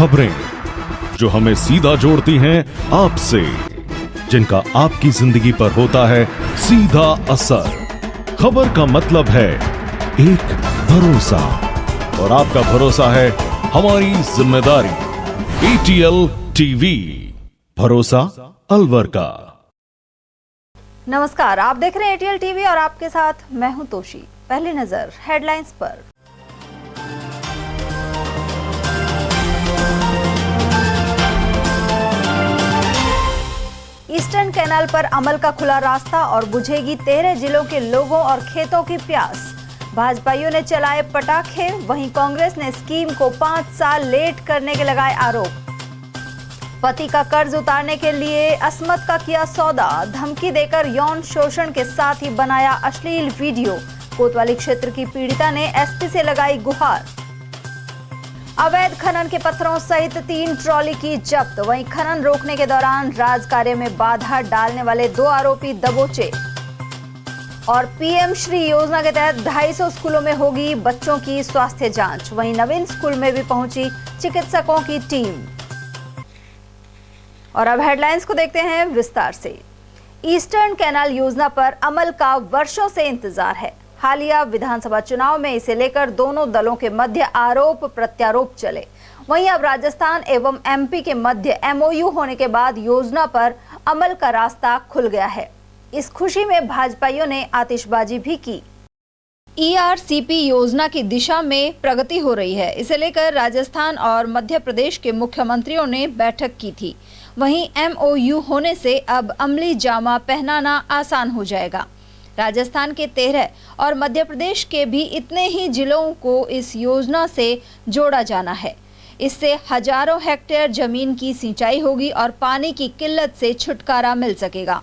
खबरें जो हमें सीधा जोड़ती हैं आपसे, जिनका आपकी जिंदगी पर होता है सीधा असर। खबर का मतलब है एक भरोसा, और आपका भरोसा है हमारी जिम्मेदारी। ATL टीवी, भरोसा अलवर का। नमस्कार, आप देख रहे हैं ATL टीवी और आपके साथ मैं हूं तोशी। पहली नजर हेडलाइंस पर। ईस्टर्न कैनाल पर अमल का खुला रास्ता और बुझेगी 13 जिलों के लोगों और खेतों की प्यास। भाजपाइयों ने चलाए पटाखे, वहीं कांग्रेस ने स्कीम को 5 साल लेट करने के लगाए आरोप। पति का कर्ज उतारने के लिए अस्मत का किया सौदा, धमकी देकर यौन शोषण के साथ ही बनाया अश्लील वीडियो। कोतवाली क्षेत्र की पीड़िता ने एसपी से लगाई गुहार। अवैध खनन के पत्थरों सहित 3 ट्रॉली की जब्त, वहीं खनन रोकने के दौरान राज कार्य में बाधा डालने वाले 2 आरोपी दबोचे। और पीएम श्री योजना के तहत 250 स्कूलों में होगी बच्चों की स्वास्थ्य जांच, वहीं नवीन स्कूल में भी पहुंची चिकित्सकों की टीम। और अब हेडलाइंस को देखते हैं विस्तार से। ईस्टर्न कैनाल योजना पर अमल का वर्षों से इंतजार है। हालिया विधानसभा चुनाव में इसे लेकर दोनों दलों के मध्य आरोप प्रत्यारोप चले। वहीं अब राजस्थान एवं एमपी के मध्य MOU होने के बाद योजना पर अमल का रास्ता खुल गया है। इस खुशी में भाजपाइयों ने आतिशबाजी भी की। ERCP योजना की दिशा में प्रगति हो रही है। इसे लेकर राजस्थान और मध्य प्रदेश के मुख्यमंत्रियों ने बैठक की थी। वहीं MOU होने से अब अमली जामा पहनाना आसान हो जाएगा। राजस्थान के 13 और मध्य प्रदेश के भी इतने ही जिलों को इस योजना से जोड़ा जाना है। इससे हजारों हेक्टेयर जमीन की सिंचाई होगी और पानी की किल्लत से छुटकारा मिल सकेगा।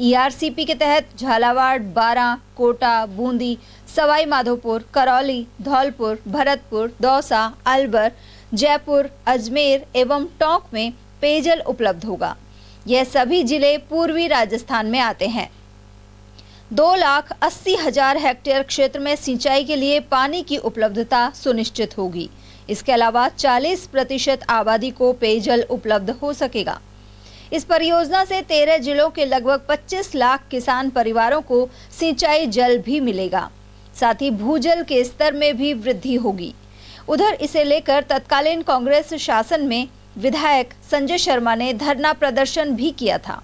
ERCP के तहत झालावाड़, बारां, कोटा, बूंदी, सवाई माधोपुर, करौली, धौलपुर, भरतपुर, दौसा, अलवर, जयपुर, अजमेर एवं टोंक में पेयजल उपलब्ध होगा। यह सभी जिले पूर्वी राजस्थान में आते हैं। 2,80,000 हेक्टेयर क्षेत्र में सिंचाई के लिए पानी की उपलब्धता सुनिश्चित होगी। इसके अलावा 40% आबादी को पेयजल उपलब्ध हो सकेगा। इस परियोजना से 13 जिलों के लगभग 25 लाख किसान परिवारों को सिंचाई जल भी मिलेगा। साथ ही भूजल के स्तर में भी वृद्धि होगी। उधर इसे लेकर तत्कालीन कांग्रेस शासन में विधायक संजय शर्मा ने धरना प्रदर्शन भी किया था।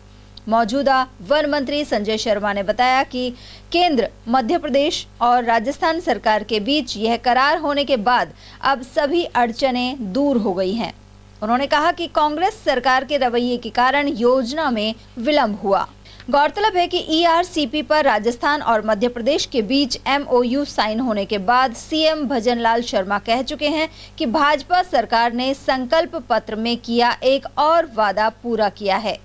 मौजूदा वन मंत्री संजय शर्मा ने बताया कि केंद्र, मध्य प्रदेश और राजस्थान सरकार के बीच यह करार होने के बाद अब सभी अड़चनें दूर हो गई हैं। उन्होंने कहा कि कांग्रेस सरकार के रवैये के कारण योजना में विलंब हुआ। गौरतलब है कि ERCP पर राजस्थान और मध्य प्रदेश के बीच MOU साइन होने के बाद CM भजनलाल शर्मा कह चुके हैं कि भाजपा सरकार ने संकल्प पत्र में किया एक और वादा पूरा किया है।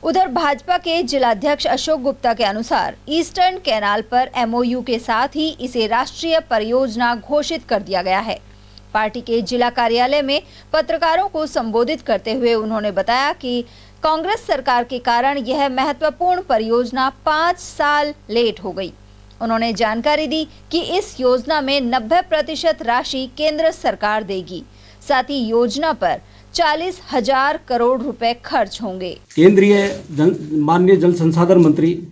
उधर भाजपा के जिलाध्यक्ष अशोक गुप्ता के अनुसार ईस्टर्न कैनाल पर MOU के साथ ही इसे राष्ट्रीय परियोजना घोषित कर दिया गया है। पार्टी के जिला कार्यालय में पत्रकारों को संबोधित करते हुए उन्होंने बताया कि कांग्रेस सरकार के कारण यह महत्वपूर्ण परियोजना 5 साल लेट हो गई। उन्होंने जानकारी दी कि इस योजना में 90% राशि केंद्र सरकार देगी। साथ ही योजना पर 40,000 करोड़ रुपए खर्च होंगे। केंद्रीय माननीय जल संसाधन मंत्री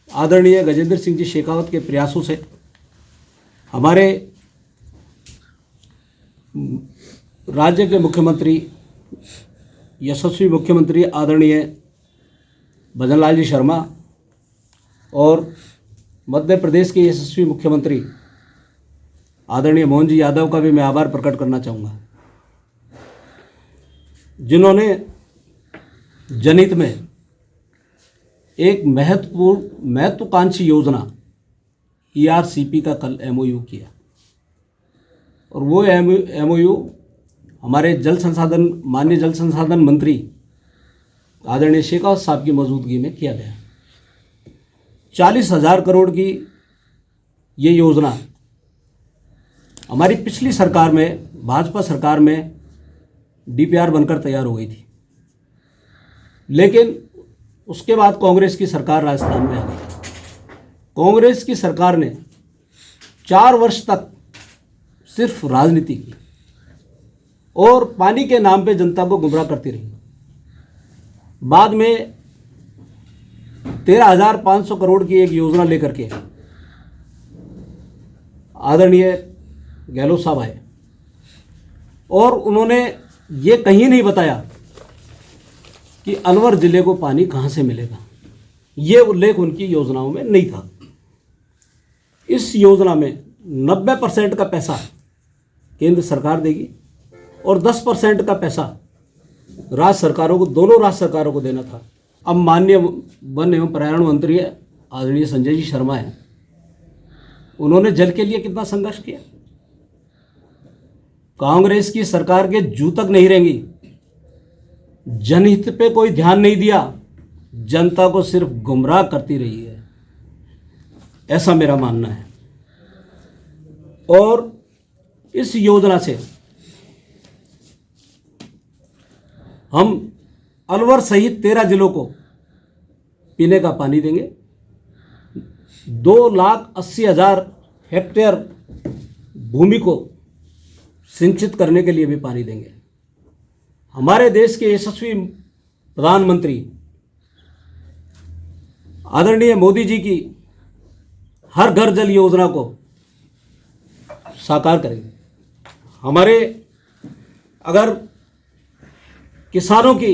आदरणीय गजेंद्र सिंह जी शेखावत के प्रयासों से हमारे राज्य के मुख्यमंत्री, यशस्वी मुख्यमंत्री आदरणीय भजनलाल जी शर्मा और मध्य प्रदेश के यशस्वी मुख्यमंत्री आदरणीय मोहन जी यादव का भी मैं आभार प्रकट करना चाहूँगा, जिन्होंने जनहित में एक महत्वाकांक्षी योजना ERCP का कल MOU किया। और वो MOU हमारे माननीय जल संसाधन मंत्री आदरणीय शेखावत साहब की मौजूदगी में किया गया। 40,000 करोड़ की ये योजना हमारी पिछली सरकार में, भाजपा सरकार में DPR बनकर तैयार हो गई थी, लेकिन उसके बाद कांग्रेस की सरकार राजस्थान में आ गई। कांग्रेस की सरकार ने 4 वर्ष तक सिर्फ राजनीति की, और पानी के नाम पे जनता को गुमराह करती रही। बाद में 13,500 करोड़ की एक योजना लेकर के आदरणीय गहलोत साहब आए और उन्होंने ये कहीं नहीं बताया कि अलवर जिले को पानी कहाँ से मिलेगा। ये उल्लेख उनकी योजनाओं में नहीं था। इस योजना में 90% का पैसा केंद्र सरकार देगी और 10% का पैसा राज्य सरकारों को, दोनों राज्य सरकारों को देना था। अब माननीय वन एवं पर्यावरण मंत्री आदरणीय संजय जी शर्मा हैं, उन्होंने जल के लिए कितना संघर्ष किया। कांग्रेस की सरकार के जू तक नहीं रहेंगी, जनहित पे कोई ध्यान नहीं दिया, जनता को सिर्फ गुमराह करती रही है, ऐसा मेरा मानना है। और इस योजना से हम अलवर सहित 13 जिलों को पीने का पानी देंगे। 2,80,000 हेक्टेयर भूमि को सिंचित करने के लिए भी पानी देंगे। हमारे देश के यशस्वी प्रधानमंत्री आदरणीय मोदी जी की हर घर जल योजना को साकार करेंगे। हमारे अगर किसानों की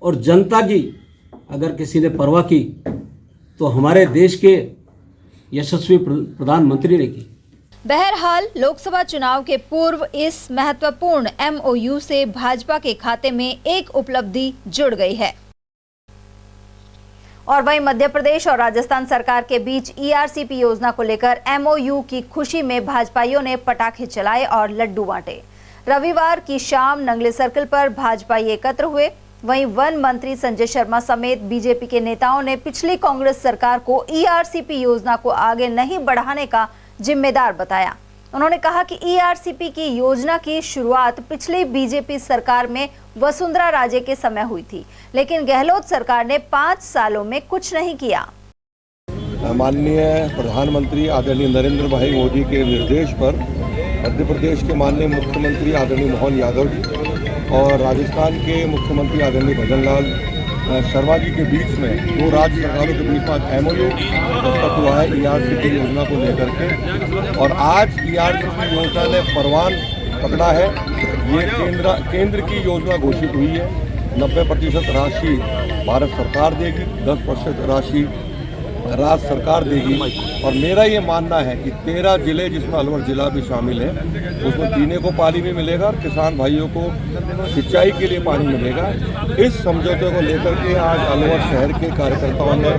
और जनता की अगर किसी ने परवाह की तो हमारे देश के यशस्वी प्रधानमंत्री ने की। बहरहाल लोकसभा चुनाव के पूर्व इस महत्वपूर्ण MOU से भाजपा के खाते में एक उपलब्धि जुड़ गई है। और वहीं मध्य प्रदेश और राजस्थान सरकार के बीच ERCP योजना को लेकर MOU की खुशी में भाजपाइयों ने पटाखे चलाए और लड्डू बांटे। रविवार की शाम नंगले सर्कल पर भाजपाई एकत्र हुए। वहीं वन मंत्री संजय शर्मा समेत बीजेपी के नेताओं ने पिछली कांग्रेस सरकार को ERCP योजना को आगे नहीं बढ़ाने का जिम्मेदार बताया। उन्होंने कहा कि ERCP की योजना की शुरुआत पिछली बीजेपी सरकार में वसुंधरा राजे के समय हुई थी, लेकिन गहलोत सरकार ने 5 सालों में कुछ नहीं किया। माननीय प्रधानमंत्री आदरणीय नरेंद्र भाई मोदी के निर्देश पर मध्य प्रदेश के माननीय मुख्यमंत्री आदरणीय मोहन यादव जी और राजस्थान के मुख्यमंत्री आदरणीय भजनलाल शर्मा जी के बीच में, 2 राज्य सरकारों के बीच में MOU दस्तखत हुआ है ERCP योजना को लेकर के। और आज ERCP योजना ने परवान पकड़ा है। ये केंद्र की योजना घोषित हुई है। 90% राशि भारत सरकार देगी, 10% राशि राज्य सरकार देगी। और मेरा ये मानना है कि 13 जिले जिसमें अलवर जिला भी शामिल है, उसमें पीने को पानी भी मिलेगा और किसान भाइयों को सिंचाई के लिए पानी मिलेगा। इस समझौते को लेकर के आज अलवर शहर के कार्यकर्ताओं ने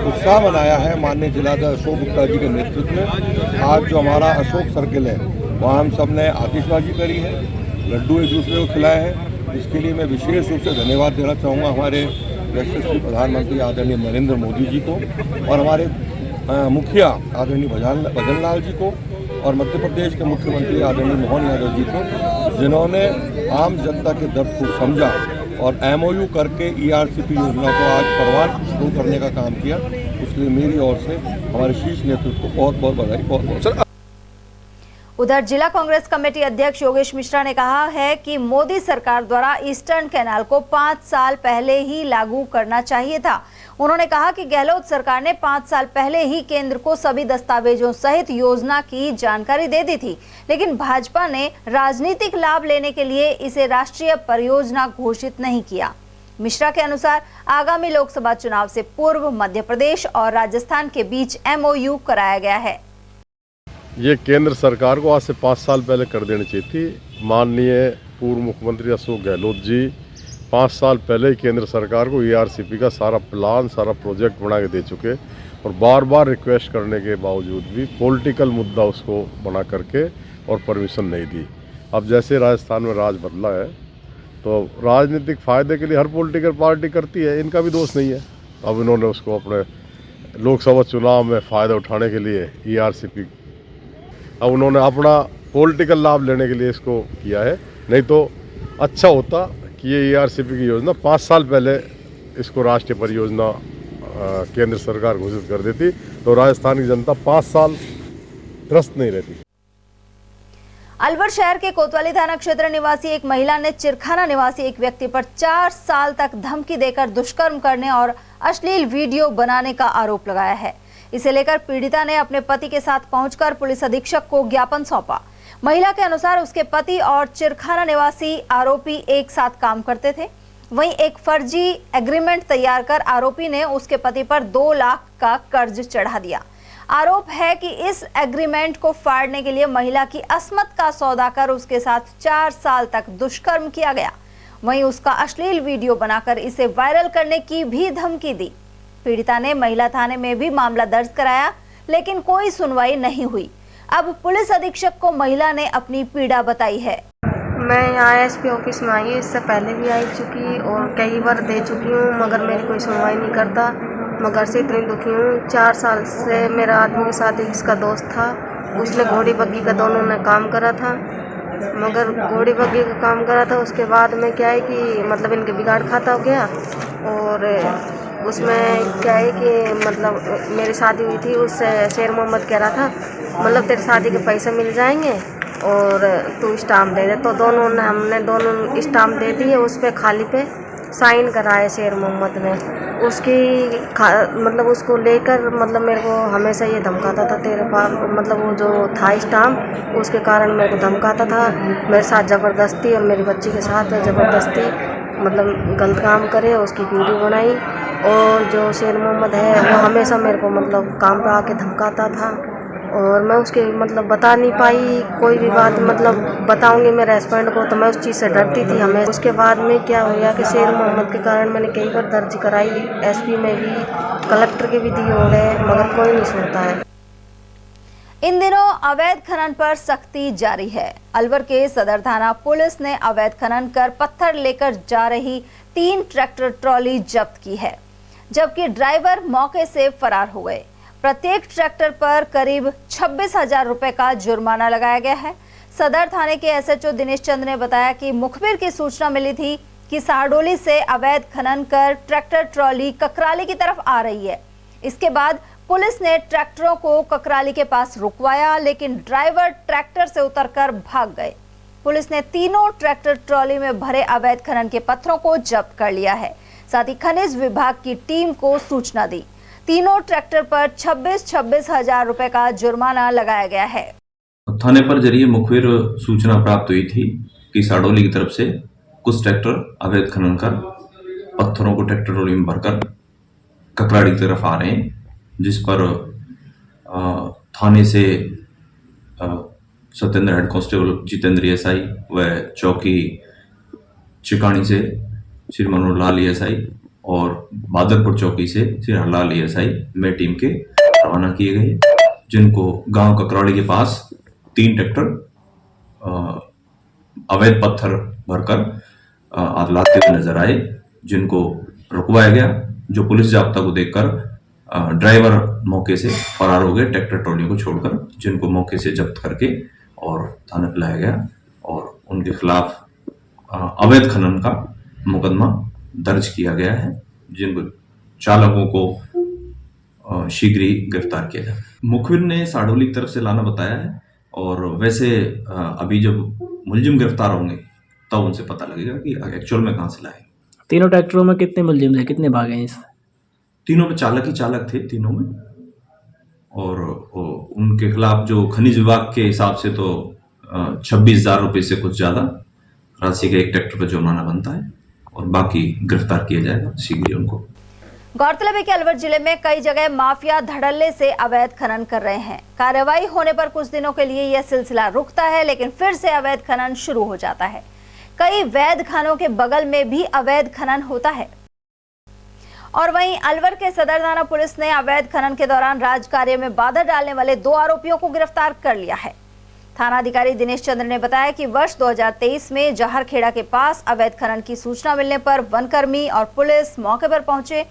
उत्साह मनाया है। माननीय जिलाध्यक्ष अशोक गुप्ता जी के नेतृत्व में आज जो हमारा अशोक सर्किल है वहाँ हम सब ने आतिशबाजी करी है, लड्डू एक दूसरे को खिलाए हैं। इसके लिए मैं विशेष रूप से धन्यवाद देना चाहूँगा हमारे यशस्वी प्रधानमंत्री आदरणीय नरेंद्र मोदी जी को और हमारे मुखिया आदरणीय भजनलाल जी को और मध्य प्रदेश के मुख्यमंत्री आदरणीय मोहन यादव जी को, जिन्होंने आम जनता के दर्द को समझा और MOU करके ERCP योजना को आज परवान शुरू करने का काम किया। उसके लिए मेरी ओर से हमारे शीर्ष नेतृत्व को बहुत बहुत बधाई, बहुत बहुत। उधर जिला कांग्रेस कमेटी अध्यक्ष योगेश मिश्रा ने कहा है कि मोदी सरकार द्वारा ईस्टर्न कैनाल को 5 साल पहले ही लागू करना चाहिए था। उन्होंने कहा कि गहलोत सरकार ने 5 साल पहले ही केंद्र को सभी दस्तावेजों सहित योजना की जानकारी दे दी थी, लेकिन भाजपा ने राजनीतिक लाभ लेने के लिए इसे राष्ट्रीय परियोजना घोषित नहीं किया। मिश्रा के अनुसार आगामी लोकसभा चुनाव से पूर्व मध्य प्रदेश और राजस्थान के बीच MOU कराया गया है। ये केंद्र सरकार को आज से 5 साल पहले कर देनी चाहिए थी। माननीय पूर्व मुख्यमंत्री अशोक गहलोत जी 5 साल पहले ही केंद्र सरकार को ERCP का सारा प्लान, सारा प्रोजेक्ट बना के दे चुके और बार बार रिक्वेस्ट करने के बावजूद भी पॉलिटिकल मुद्दा उसको बना करके और परमिशन नहीं दी। अब जैसे राजस्थान में राज बदला है तो राजनीतिक फ़ायदे के लिए हर पॉलिटिकल पार्टी करती है, इनका भी दोष नहीं है। अब इन्होंने उसको अपने लोकसभा चुनाव में फ़ायदा उठाने के लिए ERCP, अब उन्होंने अपना पॉलिटिकल लाभ लेने के लिए इसको किया है। नहीं तो अच्छा होता कि ये ERCP की योजना 5 साल पहले इसको राष्ट्रीय परियोजना केंद्र सरकार घोषित कर देती तो राजस्थान की जनता 5 साल त्रस्त नहीं रहती। अलवर शहर के कोतवाली थाना क्षेत्र निवासी एक महिला ने चिरखाना निवासी एक व्यक्ति पर 4 साल तक धमकी देकर दुष्कर्म करने और अश्लील वीडियो बनाने का आरोप लगाया है। इसे लेकर पीड़िता ने अपने पति के साथ पहुंचकर पुलिस अधीक्षक को ज्ञापन सौंपा। महिला के अनुसार उसके पति और चिरखाना निवासी आरोपी एक साथ काम करते थे। वहीं एक फर्जी एग्रीमेंट तैयार कर आरोपी ने उसके पति पर 2 लाख का कर्ज चढ़ा दिया। आरोप है कि इस एग्रीमेंट को फाड़ने के लिए महिला की अस्मत का सौदा कर उसके साथ 4 साल तक दुष्कर्म किया गया। वहीं उसका अश्लील वीडियो बनाकर इसे वायरल करने की भी धमकी दी। पीड़िता ने महिला थाने में भी मामला दर्ज कराया, लेकिन कोई सुनवाई नहीं हुई। अब पुलिस अधीक्षक को महिला ने अपनी पीड़ा बताई है। मैं यहाँ एसपी ऑफिस में आई, इससे पहले भी आई चुकी और कई बार दे चुकी हूँ, मगर मेरी कोई सुनवाई नहीं करता। मैं घर से इतनी दुखी हूँ। 4 साल से मेरा आदमी के साथ इसका दोस्त था, उसने घोड़ी बग्गी का दोनों ने काम करा था, मगर घोड़ी बग्गी का काम करा था। उसके बाद में क्या है कि मतलब इनके बिगाड़ खाता हो गया और उसमें क्या है कि मतलब मेरी शादी हुई थी, उससे शेर मोहम्मद कह रहा था मतलब तेरे शादी के पैसे मिल जाएंगे और तू स्टाम्प दे दे। तो हमने दोनों स्टाम्प दे दिए, उस पर खाली पे साइन कराए शेर मोहम्मद ने। उसकी मतलब उसको लेकर मतलब मेरे को हमेशा ये धमकाता था, तेरे पास मतलब वो जो था स्टाम्प उसके कारण मेरे को धमकाता था, मेरे साथ ज़बरदस्ती और मेरी बच्ची के साथ ज़बरदस्ती मतलब गलत काम करे, उसकी वीडियो बनाई। और जो शेर मोहम्मद है वो हमेशा मेरे को मतलब काम पे आके धमकाता था और मैं उसके मतलब बता नहीं पाई कोई भी बात, मतलब बताऊंगी मेरे हस्बैंड को तो मैं उस चीज़ से डरती थी हमें। उसके बाद में क्या हो गया कि शेर मोहम्मद के कारण मैंने कई बार दर्ज कराई, एसपी में भी, कलेक्टर के भी दिए हो गए, मगर कोई नहीं सुनता है। इन दिनों अवैध खनन पर सख्ती जारी है। अलवर के सदर थाना पुलिस ने अवैध खनन कर पत्थर लेकर जा रही 3 ट्रैक्टर ट्रॉली जब्त की है, जबकि ड्राइवर मौके से फरार हो गए। प्रत्येक ट्रैक्टर पर करीब 26,000 रुपए का जुर्माना लगाया गया है। सदर थाने के एसएचओ दिनेश चंद ने बताया कि मुखबिर की सूचना मिली थी कि साहडोली से अवैध खनन कर ट्रैक्टर ट्रॉली ककराली की तरफ आ रही है। इसके बाद पुलिस ने ट्रैक्टरों को ककराली के पास रुकवाया, लेकिन ड्राइवर ट्रैक्टर से उतरकर भाग गए। पुलिस ने तीनों ट्रैक्टर ट्रॉली में भरे अवैध खनन के पत्थरों को जब्त कर लिया है। साथ ही खनिज विभाग की टीम को सूचना दी। तीनों ट्रैक्टर पर 26,000 रुपए का जुर्माना लगाया गया है। थाने पर जरिए मुखबिर सूचना प्राप्त हुई थी कि साडोली की तरफ से कुछ ट्रैक्टर अवैध खनन कर पत्थरों को ट्रैक्टर ट्रॉली में भरकर ककराड़ी की तरफ आ रहे हैं, जिस पर थाने से Satyendra head constable Jitendra SI व चौकी चिकानी से श्री मनोहर लाल एसआई और बादलपुर चौकी से श्री हरलाल एसआई में टीम के रवाना किए गए, जिनको गांव ककराड़ी के पास 3 ट्रैक्टर अवैध पत्थर भरकर लाते हुए नजर आए, जिनको रुकवाया गया। जो पुलिस जाब्ता को देखकर ड्राइवर मौके से फरार हो गए ट्रैक्टर ट्रॉली को छोड़कर, जिनको मौके से जब्त करके और थाने पर लाया गया और उनके खिलाफ अवैध खनन का मुकदमा दर्ज किया गया है, जिन चालकों को शीघ्र ही गिरफ्तार किया जाए। मुखबिर ने साडोली की तरफ से लाना बताया है और वैसे अभी जब मुलजिम गिरफ्तार होंगे तब उनसे पता लगेगा कि एक्चुअल में कहां से लाए। तीनों ट्रैक्टरों में कितने मुलजिम थे, कितने भागे हैं? तीनों में चालक ही चालक थे तीनों में, और उनके खिलाफ जो खनिज विभाग के हिसाब से तो 26,000 रुपये से कुछ ज्यादा राशि का एक ट्रैक्टर पर जुर्माना बनता है और बाकी गिरफ्तार किया जाएगा शीघ्र उनको। गौरतलब है कि अलवर जिले में कई जगह माफिया धड़ल्ले से अवैध खनन कर रहे हैं। कार्रवाई होने पर कुछ दिनों के लिए यह सिलसिला रुकता है, लेकिन फिर से अवैध खनन शुरू हो जाता है। कई वैध खानों के बगल में भी अवैध खनन होता है। और वहीं अलवर के सदर थाना पुलिस ने अवैध खनन के दौरान राजकार्य में बाधा डालने वाले 2 आरोपियों को गिरफ्तार कर लिया है। थाना अधिकारी दिनेश चंद्र ने बताया कि वर्ष 2023 में जहरखेड़ा के पास अवैध खनन की सूचना मिलने पर वनकर्मी और पुलिस मौके पर पहुंचे।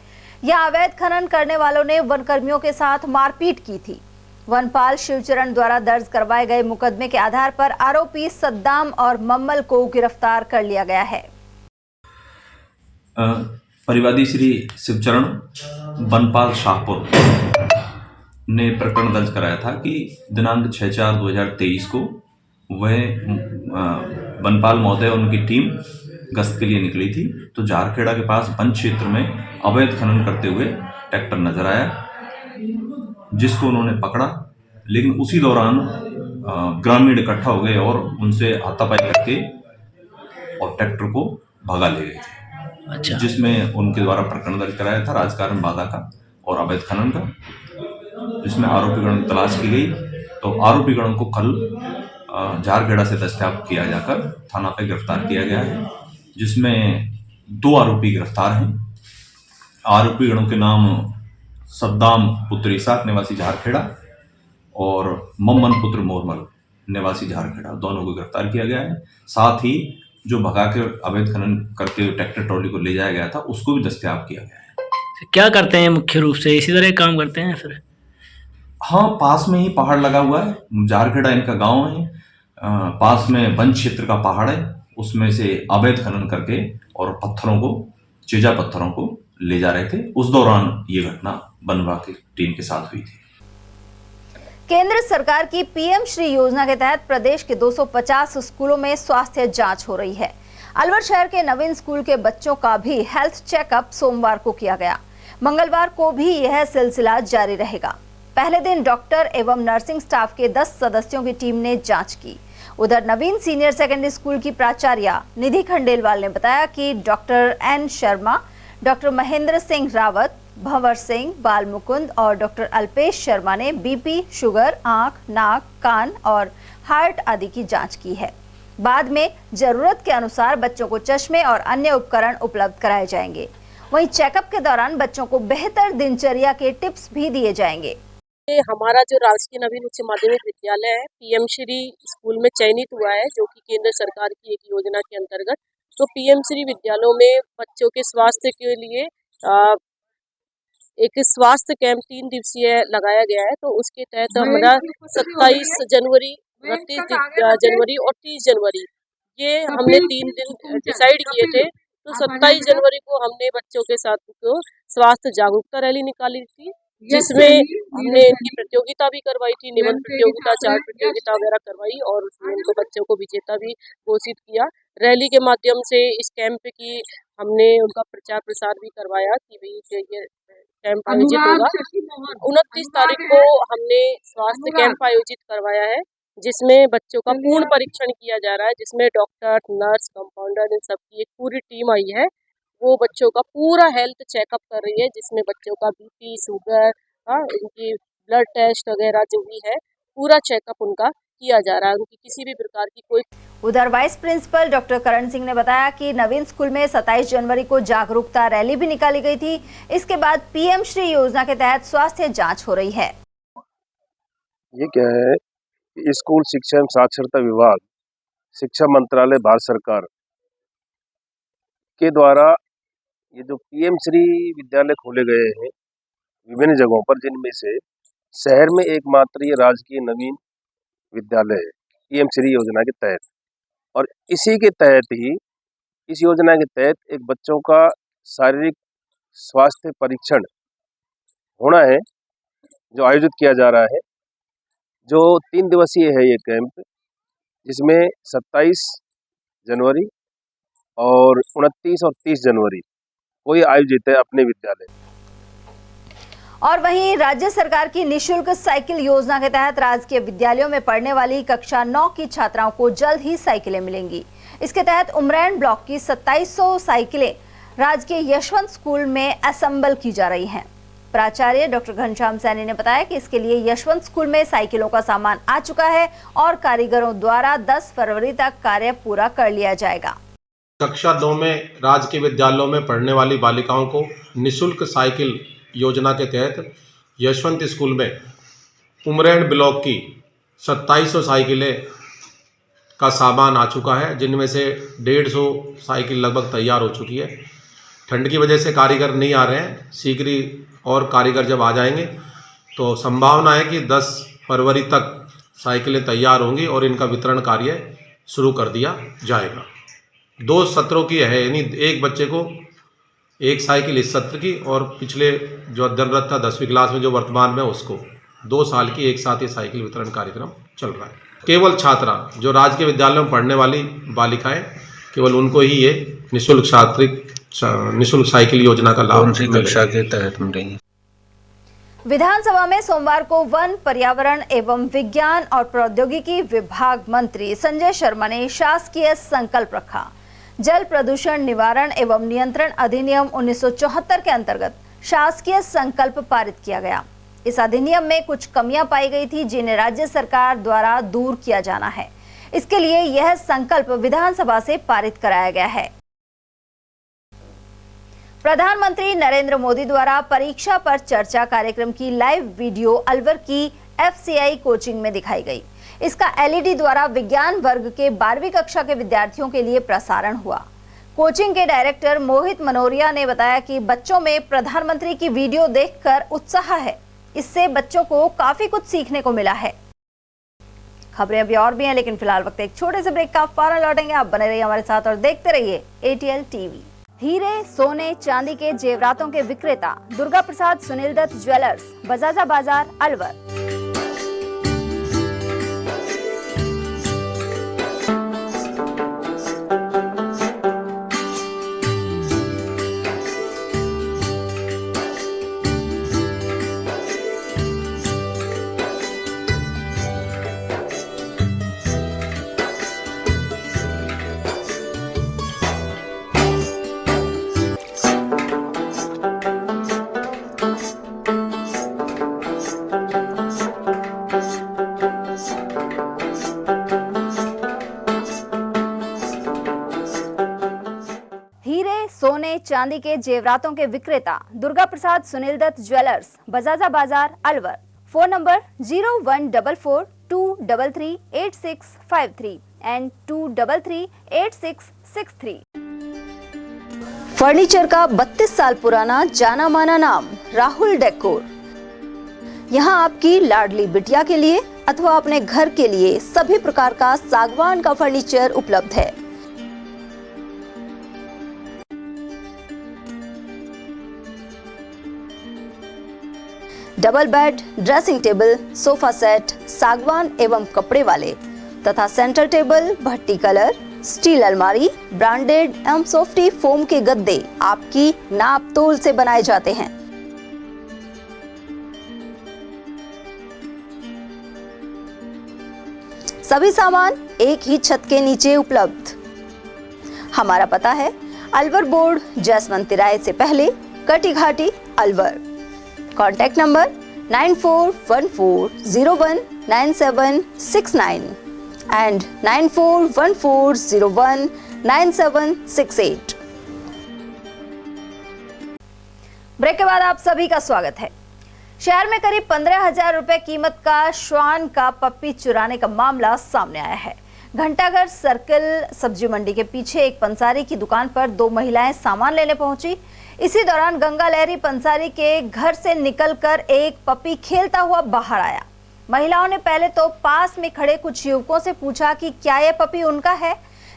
यहां अवैध खनन करने वालों ने वनकर्मियों के साथ मारपीट की थी। वनपाल शिवचरण द्वारा दर्ज करवाए गए मुकदमे के आधार पर आरोपी सद्दाम और मम्मल को गिरफ्तार कर लिया गया है। परिवादी श्री शिवचरण वनपाल शाहपुर ने प्रकरण दर्ज कराया था कि दिनांक 6/4/2023 को वह बनपाल महोदय और उनकी टीम गश्त के लिए निकली थी, तो झारखेड़ा के पास वन क्षेत्र में अवैध खनन करते हुए ट्रैक्टर नजर आया, जिसको उन्होंने पकड़ा। लेकिन उसी दौरान ग्रामीण इकट्ठा हो गए और उनसे हाथापाई करके और ट्रैक्टर को भगा ले गए थे। अच्छा। जिसमें उनके द्वारा प्रकरण दर्ज कराया था राजकारण बाधा का और अवैध खनन का, जिसमें आरोपीगणों की तलाश की गई। तो आरोपीगणों को कल झारखेड़ा से दस्तयाब किया जाकर थाना पे गिरफ्तार किया गया है, जिसमें 2 आरोपी गिरफ्तार हैं। आरोपीगणों के नाम सद्दाम पुत्र इसाक निवासी झारखेड़ा और मम्मन पुत्र मोरमल निवासी झारखेड़ा, दोनों को गिरफ्तार किया गया है। साथ ही जो भगा के अवैध खनन करके ट्रैक्टर ट्रॉली को ले जाया गया था, उसको भी दस्तयाब किया गया है। क्या करते हैं मुख्य रूप से, इसी तरह काम करते हैं फिर? हाँ, पास में ही पहाड़ लगा हुआ है, झारखेड़ा इनका गांव है। पास में वन क्षेत्र का पहाड़ है, उसमें से अवैध खनन करके और पत्थरों को, चीजा पत्थरों को ले जा रहे थे। उस दौरान ये घटना वन विभाग की टीम के साथ हुई थी। केंद्र सरकार की पीएम श्री योजना के तहत प्रदेश के 250 स्कूलों में स्वास्थ्य जांच हो रही है। अलवर शहर के नवीन स्कूल के बच्चों का भी हेल्थ चेकअप सोमवार को किया गया। मंगलवार को भी यह सिलसिला जारी रहेगा। पहले दिन डॉक्टर एवं नर्सिंग स्टाफ के 10 सदस्यों की टीम ने जांच की। उधर नवीन सीनियर सेकेंडरी स्कूल की प्राचार्य निधि खंडेलवाल ने बताया कि doctor N Sharma, doctor Mahendra Singh Rawat, Bhanwar Singh, Bal Mukund और डॉक्टर अल्पेश शर्मा ने बीपी, शुगर, आंख, नाक, कान और हार्ट आदि की जांच की है। बाद में जरूरत के अनुसार बच्चों को चश्मे और अन्य उपकरण उपलब्ध कराए जाएंगे। वहीं चेकअप के दौरान बच्चों को बेहतर दिनचर्या के टिप्स भी दिए जाएंगे। हमारा जो राजकीय नवीन उच्च माध्यमिक विद्यालय है, पीएम श्री स्कूल में चयनित हुआ है, जो कि केंद्र सरकार की एक योजना के अंतर्गत। तो पीएम श्री विद्यालयों में बच्चों के स्वास्थ्य के लिए एक स्वास्थ्य कैंप 3 दिवसीय लगाया गया है। तो उसके तहत हमारा 27 जनवरी, 29 जनवरी और 30 जनवरी ये हमने 3 दिन डिसाइड किए थे। तो 27 जनवरी को हमने बच्चों के साथ को स्वास्थ्य जागरूकता रैली निकाली थी, जिसमें हमने इनकी प्रतियोगिता भी करवाई थी, निबंध प्रतियोगिता, चार्ट प्रतियोगिता वगैरह करवाई और उसमें उनको बच्चों को विजेता भी घोषित किया। रैली के माध्यम से इस कैंप की हमने उनका प्रचार प्रसार भी करवाया कि भाई ये कैंप आयोजित होगा। 29 तारीख को हमने स्वास्थ्य कैंप आयोजित करवाया है, जिसमें बच्चों का पूर्ण परीक्षण किया जा रहा है, जिसमें डॉक्टर, नर्स, कंपाउंडर, इन सबकी एक पूरी टीम आई है। वो बच्चों का पूरा हेल्थ चेकअप कर रही है, जिसमें बच्चों का बीपी, शुगर, इनकी ब्लड टेस्ट वगैरह जो भी है, पूरा चेकअप उनका किया जा रहा है। उनकी किसी भी प्रकार की कोई। उधर vice principal doctor Karan Singh ने बताया कि नवीन स्कूल में 27 जनवरी को जागरूकता रैली भी निकाली गई थी। इसके बाद पीएम श्री योजना के तहत स्वास्थ्य जांच हो रही है। ये क्या है, स्कूल शिक्षा एवं साक्षरता विभाग, शिक्षा मंत्रालय, भारत सरकार के द्वारा ये जो पीएम श्री विद्यालय खोले गए हैं विभिन्न जगहों पर, जिनमें से शहर में एकमात्र ये राजकीय नवीन विद्यालय है पीएम श्री योजना के तहत। और इसी के तहत ही, इस योजना के तहत एक बच्चों का शारीरिक स्वास्थ्य परीक्षण होना है, जो आयोजित किया जा रहा है, जो 3 दिवसीय है ये कैंप, जिसमें 27 जनवरी और 29 और 30 जनवरी को ये आयोजित है अपने विद्यालय। और वहीं राज्य सरकार की निःशुल्क साइकिल योजना के तहत राजकीय विद्यालयों में पढ़ने वाली कक्षा 9 की छात्राओं को जल्द ही साइकिलें मिलेंगी। इसके तहत उमरैन ब्लॉक की 2700 साइकिलें राजकीय यशवंत स्कूल में असेंबल की जा रही हैं। प्राचार्य डॉक्टर घनश्याम सैनी ने बताया कि इसके लिए यशवंत स्कूल में साइकिलों का सामान आ चुका है और कारीगरों द्वारा 10 फरवरी तक कार्य पूरा कर लिया जाएगा। कक्षा 2 में राजकीय विद्यालयों में पढ़ने वाली बालिकाओं को निःशुल्क साइकिल योजना के तहत यशवंत स्कूल में उमरैन ब्लॉक की 2700 साइकिलें का सामान आ चुका है, जिनमें से 150 साइकिल लगभग तैयार हो चुकी है। ठंड की वजह से कारीगर नहीं आ रहे हैं, शीघ्र ही और कारीगर जब आ जाएंगे तो संभावना है कि 10 फरवरी तक साइकिलें तैयार होंगी और इनका वितरण कार्य शुरू कर दिया जाएगा। 2 सत्रों की है, यानी एक बच्चे को एक साइकिल इस सत्र की और पिछले जो अध्ययनरत था 10वीं क्लास में जो वर्तमान में उसको 2 साल की एक साथ ये साइकिल वितरण कार्यक्रम चल रहा है। केवल छात्रा जो राजकीय विद्यालयों में पढ़ने वाली बालिकाएं, केवल उनको ही ये निःशुल्क साइकिल योजना का लाभ कक्षा के तहत मिल रही है। विधानसभा में सोमवार को वन, पर्यावरण एवं विज्ञान और प्रौद्योगिकी विभाग मंत्री संजय शर्मा ने शासकीय संकल्प रखा। जल प्रदूषण निवारण एवं नियंत्रण अधिनियम 1974 के अंतर्गत शासकीय संकल्प पारित किया गया। इस अधिनियम में कुछ कमियां पाई गई थी, जिन्हें राज्य सरकार द्वारा दूर किया जाना है। इसके लिए यह संकल्प विधानसभा से पारित कराया गया है। प्रधानमंत्री नरेंद्र मोदी द्वारा परीक्षा पर चर्चा कार्यक्रम की लाइव वीडियो अलवर की FCI कोचिंग में दिखाई गई। इसका LED द्वारा विज्ञान वर्ग के 12वीं कक्षा के विद्यार्थियों के लिए प्रसारण हुआ। कोचिंग के डायरेक्टर मोहित मनोरिया ने बताया कि बच्चों में प्रधानमंत्री की वीडियो देखकर उत्साह है। इससे बच्चों को काफी कुछ सीखने को मिला है। खबरें अभी और भी हैं, लेकिन फिलहाल वक्त एक छोटे से ब्रेक का, फौरन लौटेंगे। आप बने रहिए हमारे साथ और देखते रहिए ATL TV। हीरे, सोने, चांदी के जेवरातों के विक्रेता दुर्गा प्रसाद सुनील दत्त ज्वेलर्स, बजाजा बाजार, अलवर। सोने चांदी के जेवरातों के विक्रेता दुर्गा प्रसाद सुनील दत्त ज्वेलर्स, बजाजा बाजार, Alwar. Phone number 0144233863 and 2338663। Furniture का 32 साल पुराना जाना माना नाम राहुल डेकोर। यहाँ आपकी लाडली बिटिया के लिए अथवा अपने घर के लिए सभी प्रकार का सागवान का फर्नीचर उपलब्ध है। Double bed, dressing table, sofa set सागवान एवं कपड़े वाले तथा सेंटर टेबल, भट्टी कलर, स्टील अलमारी, ब्रांडेड एवं सॉफ्टी फोम के गद्दे आपकी नाप तोल से बनाए जाते हैं। सभी सामान एक ही छत के नीचे उपलब्ध। हमारा पता है अलवर बोर्ड, जैसमंत तिराहे से पहले, Kati Ghati, Alwar. Contact number 9414019769 and 9414019768। Break के बाद आप सभी का स्वागत है। शहर में करीब 15,000 रुपए कीमत का श्वान का पप्पी चुराने का मामला सामने आया है। घंटाघर सर्किल सब्जी मंडी के पीछे एक पंसारी की दुकान पर दो महिलाएं सामान लेने पहुंची। इसी दौरान गंगा लहरी पंसारी के घर से निकलकर एक पपी खेलता हुआ बाहर आया। महिलाओं ने पहले तो पास में खड़े कुछ युवकों से पूछा कि क्या यह पपी उनका है।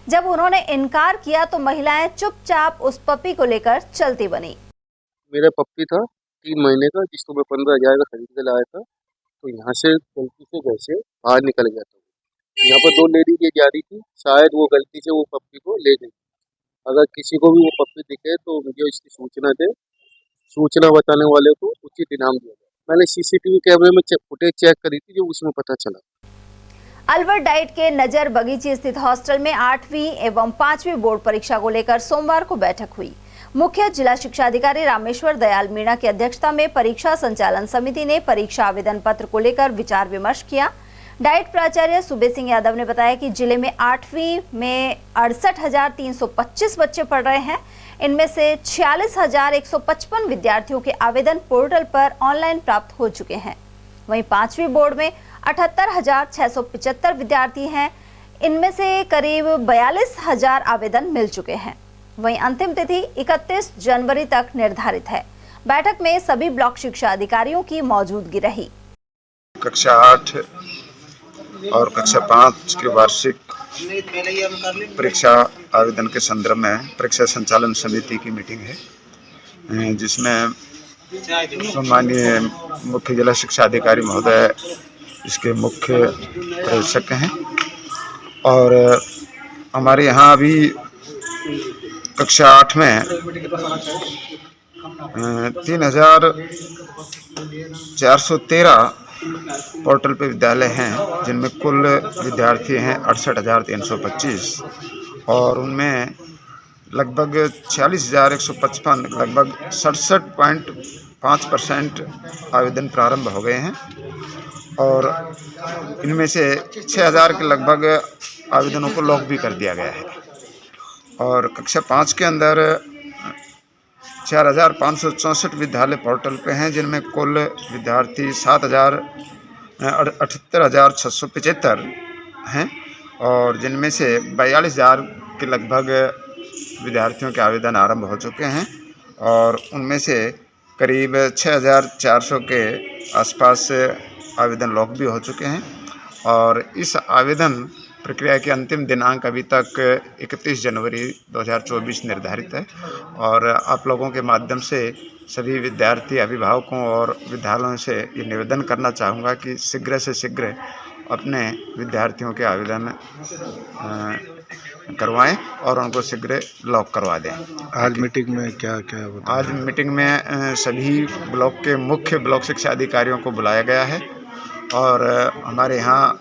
जब उन्होंने इनकार किया तो महिलाएं चुपचाप उस पपी को लेकर चलती बनी। मेरा पपी था 3 महीने का, जिसको मैं 15,000 का खरीद के लाया था। तो यहाँ से गलती से घर से बाहर निकल गया था। यहाँ पर 2 लेडी ये जा रही थी, शायद वो गलती से वो पपी को ले गई। अगर किसी को भी वो पपी दिखे तो मुझे इसकी सूचना दे, सूचना बताने वाले को उचित इनाम दिया जाए। मैंने CCTV कैमरे में फुटेज चेक करी थी, जो उसमें पता चला। अलवर डाइट के नजर बगीची स्थित हॉस्टल में 8वीं एवं 5वीं बोर्ड परीक्षा को लेकर सोमवार को बैठक हुई। मुख्य जिला शिक्षा अधिकारी रामेश्वर दयाल मीणा की अध्यक्षता में परीक्षा संचालन समिति ने परीक्षा आवेदन पत्र को लेकर विचार विमर्श किया। डाइट प्राचार्य सुबे सिंह यादव ने बताया कि जिले में 8वीं में 68,325 बच्चे पढ़ रहे हैं। इनमें से 46,155 विद्यार्थियों के आवेदन पोर्टल पर ऑनलाइन प्राप्त हो चुके हैं। वहीं 5वीं बोर्ड में 78,675 विद्यार्थी हैं। इनमें से करीब 42,000 आवेदन मिल चुके हैं। वहीं अंतिम तिथि 31 जनवरी तक निर्धारित है। बैठक में सभी ब्लॉक शिक्षा अधिकारियों की मौजूदगी रही। कक्षा 8 और कक्षा 5 के वार्षिक परीक्षा आवेदन के संदर्भ में परीक्षा संचालन समिति की मीटिंग है, जिसमें सम्माननीय मुख्य जिला शिक्षा अधिकारी महोदय इसके मुख्य प्रशिक्षक हैं। और हमारे यहाँ अभी कक्षा 8 में 3413 पोर्टल पे विद्यालय हैं, जिनमें कुल विद्यार्थी हैं 68,325 और उनमें लगभग 46,155 लगभग 67.5% आवेदन प्रारंभ हो गए हैं। और इनमें से 6,000 के लगभग आवेदनों को लॉक भी कर दिया गया है। और कक्षा 5 के अंदर 4,564 विद्यालय पोर्टल पे हैं, जिनमें कुल विद्यार्थी 78,675 हैं और जिनमें से 42,000 के लगभग विद्यार्थियों के आवेदन आरंभ हो चुके हैं और उनमें से करीब 6,400 के आसपास आवेदन लॉक भी हो चुके हैं। और इस आवेदन प्रक्रिया के अंतिम दिनांक अभी तक 31 जनवरी 2024 निर्धारित है। और आप लोगों के माध्यम से सभी विद्यार्थी, अभिभावकों और विद्यालयों से ये निवेदन करना चाहूँगा कि शीघ्र से शीघ्र अपने विद्यार्थियों के आवेदन करवाएं और उनको शीघ्र लॉक करवा दें। आज मीटिंग में क्या क्या बताया? आज मीटिंग में सभी ब्लॉक के मुख्य ब्लॉक शिक्षा अधिकारियों को बुलाया गया है और हमारे यहाँ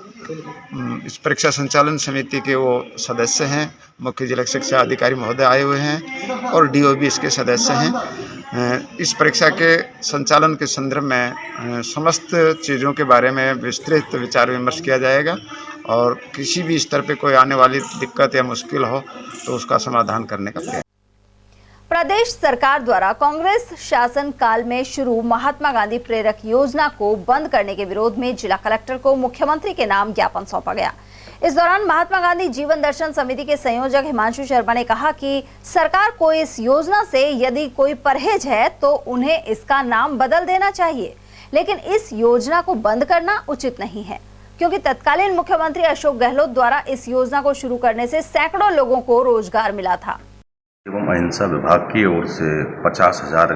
इस परीक्षा संचालन समिति के वो सदस्य हैं, मुख्य जिला शिक्षा अधिकारी महोदय आए हुए हैं और DO भी इसके सदस्य हैं। इस परीक्षा के संचालन के संदर्भ में समस्त चीज़ों के बारे में विस्तृत विचार विमर्श किया जाएगा और किसी भी स्तर पे कोई आने वाली दिक्कत या मुश्किल हो तो उसका समाधान करने का प्रयास। प्रदेश सरकार द्वारा कांग्रेस शासन काल में शुरू महात्मा गांधी प्रेरक योजना को बंद करने के विरोध में जिला कलेक्टर को मुख्यमंत्री के नाम ज्ञापन सौंपा गया। इस दौरान महात्मा गांधी जीवन दर्शन समिति के संयोजक हिमांशु शर्मा ने कहा कि सरकार को इस योजना से यदि कोई परहेज है तो उन्हें इसका नाम बदल देना चाहिए, लेकिन इस योजना को बंद करना उचित नहीं है, क्योंकि तत्कालीन मुख्यमंत्री अशोक गहलोत द्वारा इस योजना को शुरू करने से सैकड़ों लोगों को रोजगार मिला था। एवं अहिंसा विभाग की ओर से 50,000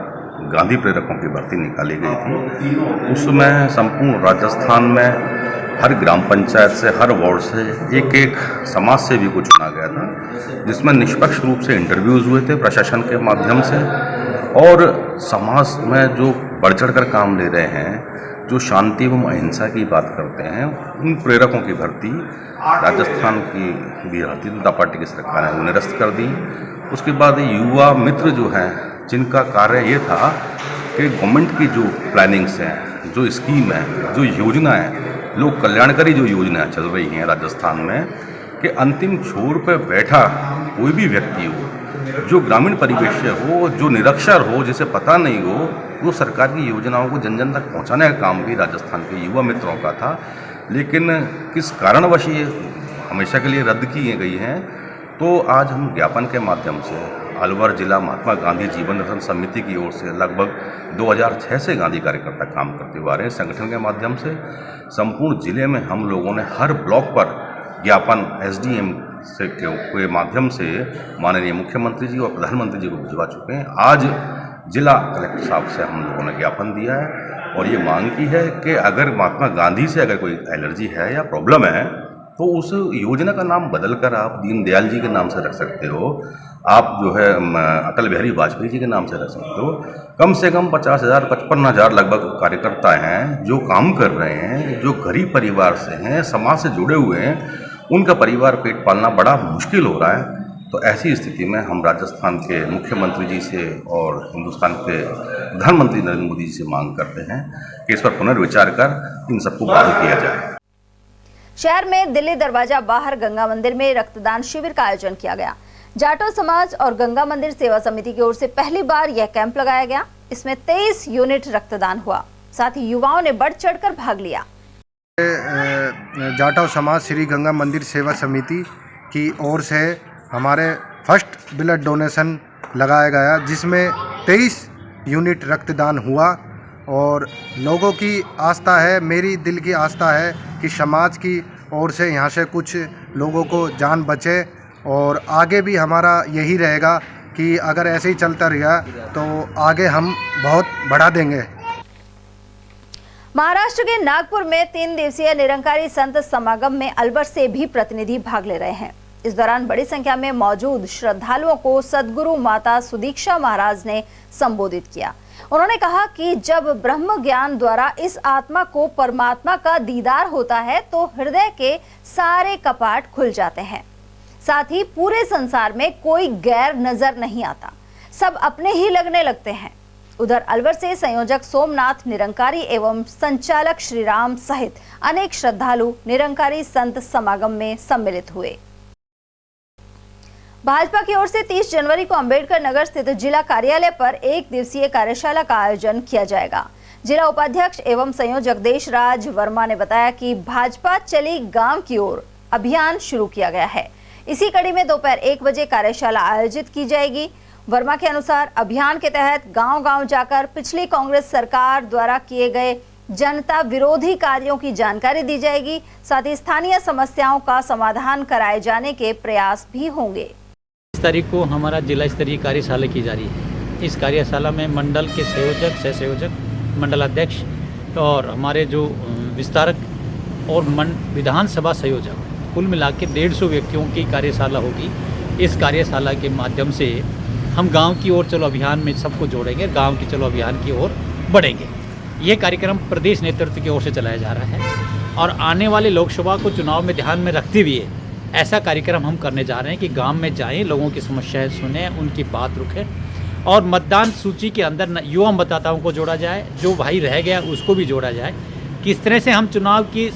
गांधी प्रेरकों की भर्ती निकाली गई थी। उसमें संपूर्ण राजस्थान में हर ग्राम पंचायत से, हर वार्ड से एक एक समाज सेवी को चुना गया था, जिसमें निष्पक्ष रूप से इंटरव्यूज़ हुए थे प्रशासन के माध्यम से। और समाज में जो बढ़ चढ़ कर काम ले रहे हैं, जो शांति एवं अहिंसा की बात करते हैं, उन प्रेरकों की भर्ती राजस्थान की भारतीय जनता पार्टी की सरकार ने निरस्त कर दी। उसके बाद युवा मित्र जो हैं, जिनका कार्य ये था कि गवर्नमेंट की जो प्लानिंग्स हैं, जो स्कीम है, जो योजना है, लोक कल्याणकारी जो योजनाएं चल रही हैं राजस्थान में, कि अंतिम छोर पर बैठा कोई भी व्यक्ति हो, जो ग्रामीण परिवेश हो, जो निरक्षर हो, जिसे पता नहीं हो, वो सरकार की योजनाओं को जन जन तक पहुँचाने का काम भी राजस्थान के युवा मित्रों का था। लेकिन किस कारणवश ये हमेशा के लिए रद्द की गई हैं, तो आज हम ज्ञापन के माध्यम से अलवर जिला महात्मा गांधी जीवन दर्शन समिति की ओर से लगभग 2006 से गांधी कार्यकर्ता काम करते हुए आ रहे हैं। संगठन के माध्यम से संपूर्ण जिले में हम लोगों ने हर ब्लॉक पर ज्ञापन SDM के माध्यम से माननीय मुख्यमंत्री जी और प्रधानमंत्री जी को भिजवा चुके हैं। आज जिला कलेक्टर साहब से हम लोगों ने ज्ञापन दिया है और ये मांग की है कि अगर महात्मा गांधी से अगर कोई एलर्जी है या प्रॉब्लम है तो उस योजना का नाम बदलकर आप दीनदयाल जी के नाम से रख सकते हो, आप जो है अटल बिहारी वाजपेयी जी के नाम से रख सकते हो। कम से कम 50,000 55,000 लगभग कार्यकर्ता हैं जो काम कर रहे हैं, जो गरीब परिवार से हैं, समाज से जुड़े हुए हैं, उनका परिवार पेट पालना बड़ा मुश्किल हो रहा है। तो ऐसी स्थिति में हम राजस्थान के मुख्यमंत्री जी से और हिंदुस्तान के प्रधानमंत्री नरेंद्र मोदी जी से मांग करते हैं कि इस पर पुनर्विचार कर इन सबको बहाल किया जाए। शहर में दिल्ली दरवाजा बाहर गंगा मंदिर में रक्तदान शिविर का आयोजन किया गया। जाटो समाज और गंगा मंदिर सेवा समिति की ओर से पहली बार यह कैंप लगाया गया। इसमें 23 यूनिट रक्तदान हुआ, साथ ही युवाओं ने बढ़ चढ़कर भाग लिया। जाटो समाज श्री गंगा मंदिर सेवा समिति की ओर से हमारे फर्स्ट ब्लड डोनेशन लगाया गया, जिसमें 23 यूनिट रक्तदान हुआ। और लोगों की आस्था है, मेरी दिल की आस्था है कि समाज की ओर से यहाँ से कुछ लोगों को जान बचे और आगे भी हमारा यही रहेगा कि अगर ऐसे ही चलता रहा तो आगे हम बहुत बढ़ा देंगे। महाराष्ट्र के नागपुर में 3 दिवसीय निरंकारी संत समागम में अलवर से भी प्रतिनिधि भाग ले रहे हैं। इस दौरान बड़ी संख्या में मौजूद श्रद्धालुओं को सद्गुरु माता सुदीक्षा महाराज ने संबोधित किया। उन्होंने कहा कि जब ब्रह्म ज्ञान द्वारा इस आत्मा को परमात्मा का दीदार होता है तो हृदय के सारे कपाट खुल जाते हैं। साथ ही पूरे संसार में कोई गैर नजर नहीं आता, सब अपने ही लगने लगते हैं। उधर अलवर से संयोजक सोमनाथ निरंकारी एवं संचालक श्रीराम सहित अनेक श्रद्धालु निरंकारी संत समागम में सम्मिलित हुए। भाजपा की ओर से 30 जनवरी को अंबेडकर नगर स्थित जिला कार्यालय पर 1 दिवसीय कार्यशाला का आयोजन किया जाएगा। जिला उपाध्यक्ष एवं संयोजक देशराज वर्मा ने बताया कि भाजपा चली गांव की ओर अभियान शुरू किया गया है। इसी कड़ी में दोपहर 1 बजे कार्यशाला आयोजित की जाएगी। वर्मा के अनुसार अभियान के तहत गांव-गांव जाकर पिछली कांग्रेस सरकार द्वारा किए गए जनता विरोधी कार्यों की जानकारी दी जाएगी। साथ ही स्थानीय समस्याओं का समाधान कराए जाने के प्रयास भी होंगे। 30 तारीख को हमारा जिला स्तरीय कार्यशाला की जा रही है। इस कार्यशाला में मंडल के संयोजक, सह संयोजक, मंडलाध्यक्ष और हमारे जो विस्तारक और विधानसभा संयोजक कुल मिला के 150 व्यक्तियों की कार्यशाला होगी। इस कार्यशाला के माध्यम से हम गांव की ओर चलो अभियान में सबको जोड़ेंगे, गांव की चलो अभियान की ओर बढ़ेंगे। ये कार्यक्रम प्रदेश नेतृत्व की ओर से चलाया जा रहा है और आने वाले लोकसभा को चुनाव में ध्यान में रखते हुए ऐसा कार्यक्रम हम करने जा रहे हैं कि गांव में जाएं, लोगों की समस्याएं सुनें, उनकी बात रखें और मतदान सूची के अंदर युवा मतदाताओं को जोड़ा जाए, जो भाई रह गया उसको भी जोड़ा जाए। किस तरह से हम चुनाव की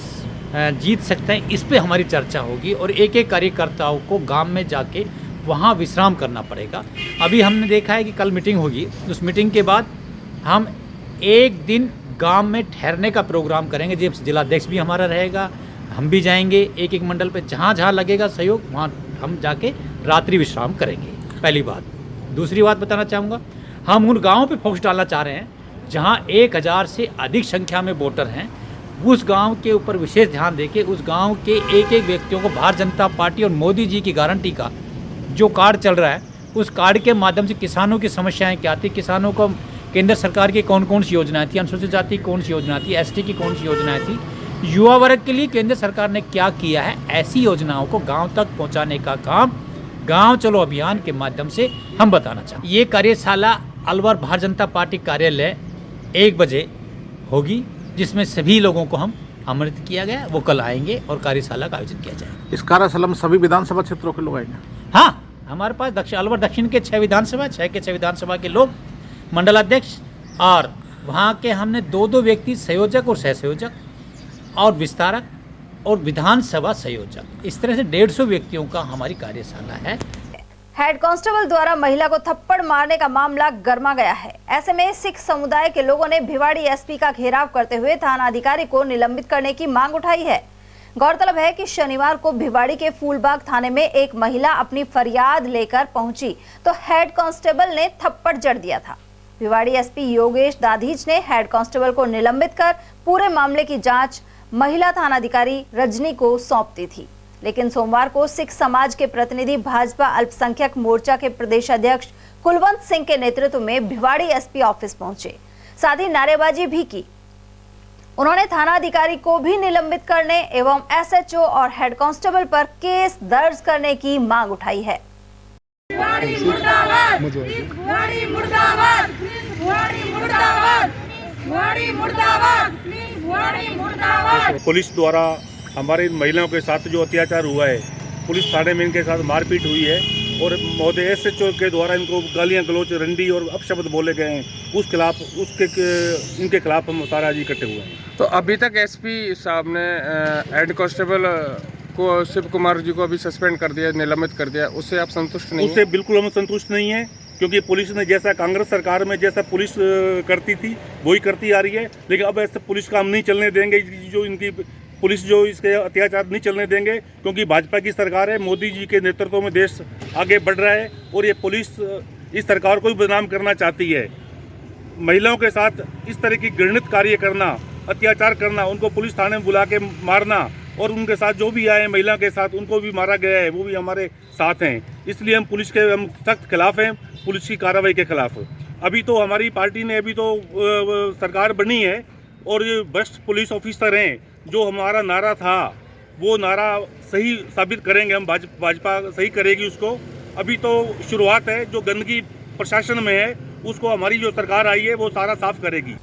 जीत सकते हैं, इस पर हमारी चर्चा होगी और एक एक कार्यकर्ताओं को गांव में जाके वहाँ विश्राम करना पड़ेगा। अभी हमने देखा है कि कल मीटिंग होगी, उस मीटिंग के बाद हम एक दिन गांव में ठहरने का प्रोग्राम करेंगे। जब जिलाध्यक्ष भी हमारा रहेगा, हम भी जाएंगे एक एक मंडल पे, जहाँ जहाँ लगेगा सहयोग वहाँ हम जाके रात्रि विश्राम करेंगे। पहली बात। दूसरी बात बताना चाहूँगा, हम उन गाँवों पे फोकस डालना चाह रहे हैं जहाँ 1000 से अधिक संख्या में वोटर हैं। उस गांव के ऊपर विशेष ध्यान देके उस गांव के एक एक व्यक्तियों को भारतीय जनता पार्टी और मोदी जी की गारंटी का जो कार्ड चल रहा है, उस कार्ड के माध्यम से किसानों की समस्याएं क्या थी, किसानों को केंद्र सरकार की कौन कौन सी योजनाएं थी, अनुसूचित जाति की कौन सी योजना थी, एसटी की कौन सी योजनाएं थी, युवा वर्ग के लिए केंद्र सरकार ने क्या किया है, ऐसी योजनाओं को गांव तक पहुंचाने का काम गांव चलो अभियान के माध्यम से हम बताना चाहते हैं। ये कार्यशाला अलवर भारतीय जनता पार्टी कार्यालय 1 बजे होगी, जिसमें सभी लोगों को हम आमंत्रित किया गया। वो कल आएंगे और कार्यशाला का आयोजित किया जाएगा। इस कार्यशाला में सभी विधानसभा क्षेत्रों के लोग आएंगे? हाँ, हमारे पास अलवर दक्षिण के 6 विधानसभा, 6 के 6 विधानसभा के लोग, मंडलाध्यक्ष और वहाँ के हमने 2-2 व्यक्ति संयोजक और सह संयोजक और विस्तारक और विधानसभा संयोजक, इस तरह से 150 व्यक्तियों का हमारी कार्यशाला है। हेड कांस्टेबल द्वारा महिला को थप्पड़ मारने का मामला गर्मा गया है। ऐसे में सिख समुदाय के लोगों ने भिवाड़ी एसपी का घेराव करते हुए थाना अधिकारी को निलंबित करने की मांग उठाई है। गौरतलब है कि शनिवार को भिवाड़ी के फूलबाग थाने में एक महिला अपनी फरियाद लेकर पहुंची तो हेड कांस्टेबल ने थप्पड़ जड़ दिया था। भिवाड़ी एसपी योगेश दाधीच ने हेड कांस्टेबल को निलंबित कर पूरे मामले की जांच महिला थानाधिकारी रजनी को सौंप दी थी। लेकिन सोमवार को सिख समाज के प्रतिनिधि भाजपा अल्पसंख्यक मोर्चा के प्रदेश अध्यक्ष कुलवंत सिंह के नेतृत्व में भिवाड़ी एसपी ऑफिस पहुंचे, साथ ही नारेबाजी भी की। उन्होंने थाना अधिकारी को भी निलंबित करने एवं एसएचओ और हेड कांस्टेबल पर केस दर्ज करने की मांग उठाई है। पुलिस द्वारा हमारे महिलाओं के साथ जो अत्याचार हुआ है, पुलिस थाने में इनके साथ मारपीट हुई है और महोदय एसएचओ के द्वारा इनको गालियां गलौच, रंडी और अपशब्द बोले गए हैं, इनके खिलाफ हम सारा आज इकट्ठे हुए हैं। तो अभी तक एसपी साहब ने हेड कांस्टेबल को, शिव कुमार जी को अभी सस्पेंड कर दिया, निलंबित कर दिया, उससे आप संतुष्ट नहीं? उससे बिल्कुल हम संतुष्ट नहीं है, क्योंकि पुलिस ने जैसा कांग्रेस सरकार में जैसा पुलिस करती थी वही करती आ रही है। लेकिन अब ऐसे पुलिस का हम नहीं चलने देंगे, जो इनकी पुलिस जो इसके अत्याचार नहीं चलने देंगे, क्योंकि भाजपा की सरकार है, मोदी जी के नेतृत्व में देश आगे बढ़ रहा है और ये पुलिस इस सरकार को भी बदनाम करना चाहती है। महिलाओं के साथ इस तरह की घृणित कार्य करना, अत्याचार करना, उनको पुलिस थाने में बुला के मारना और उनके साथ जो भी आए महिला के साथ उनको भी मारा गया है, वो भी हमारे साथ हैं। इसलिए हम पुलिस के सख्त खिलाफ हैं, पुलिस की कार्रवाई के खिलाफ। अभी तो हमारी पार्टी ने अभी तो सरकार बनी है, और ये बेस्ट पुलिस ऑफिसर हैं, जो हमारा नारा था वो नारा सही साबित करेंगे हम। भाजपा सही करेगी उसको। अभी तो शुरुआत है, जो गंदगी प्रशासन में है उसको हमारी जो सरकार आई है वो सारा साफ करेगी।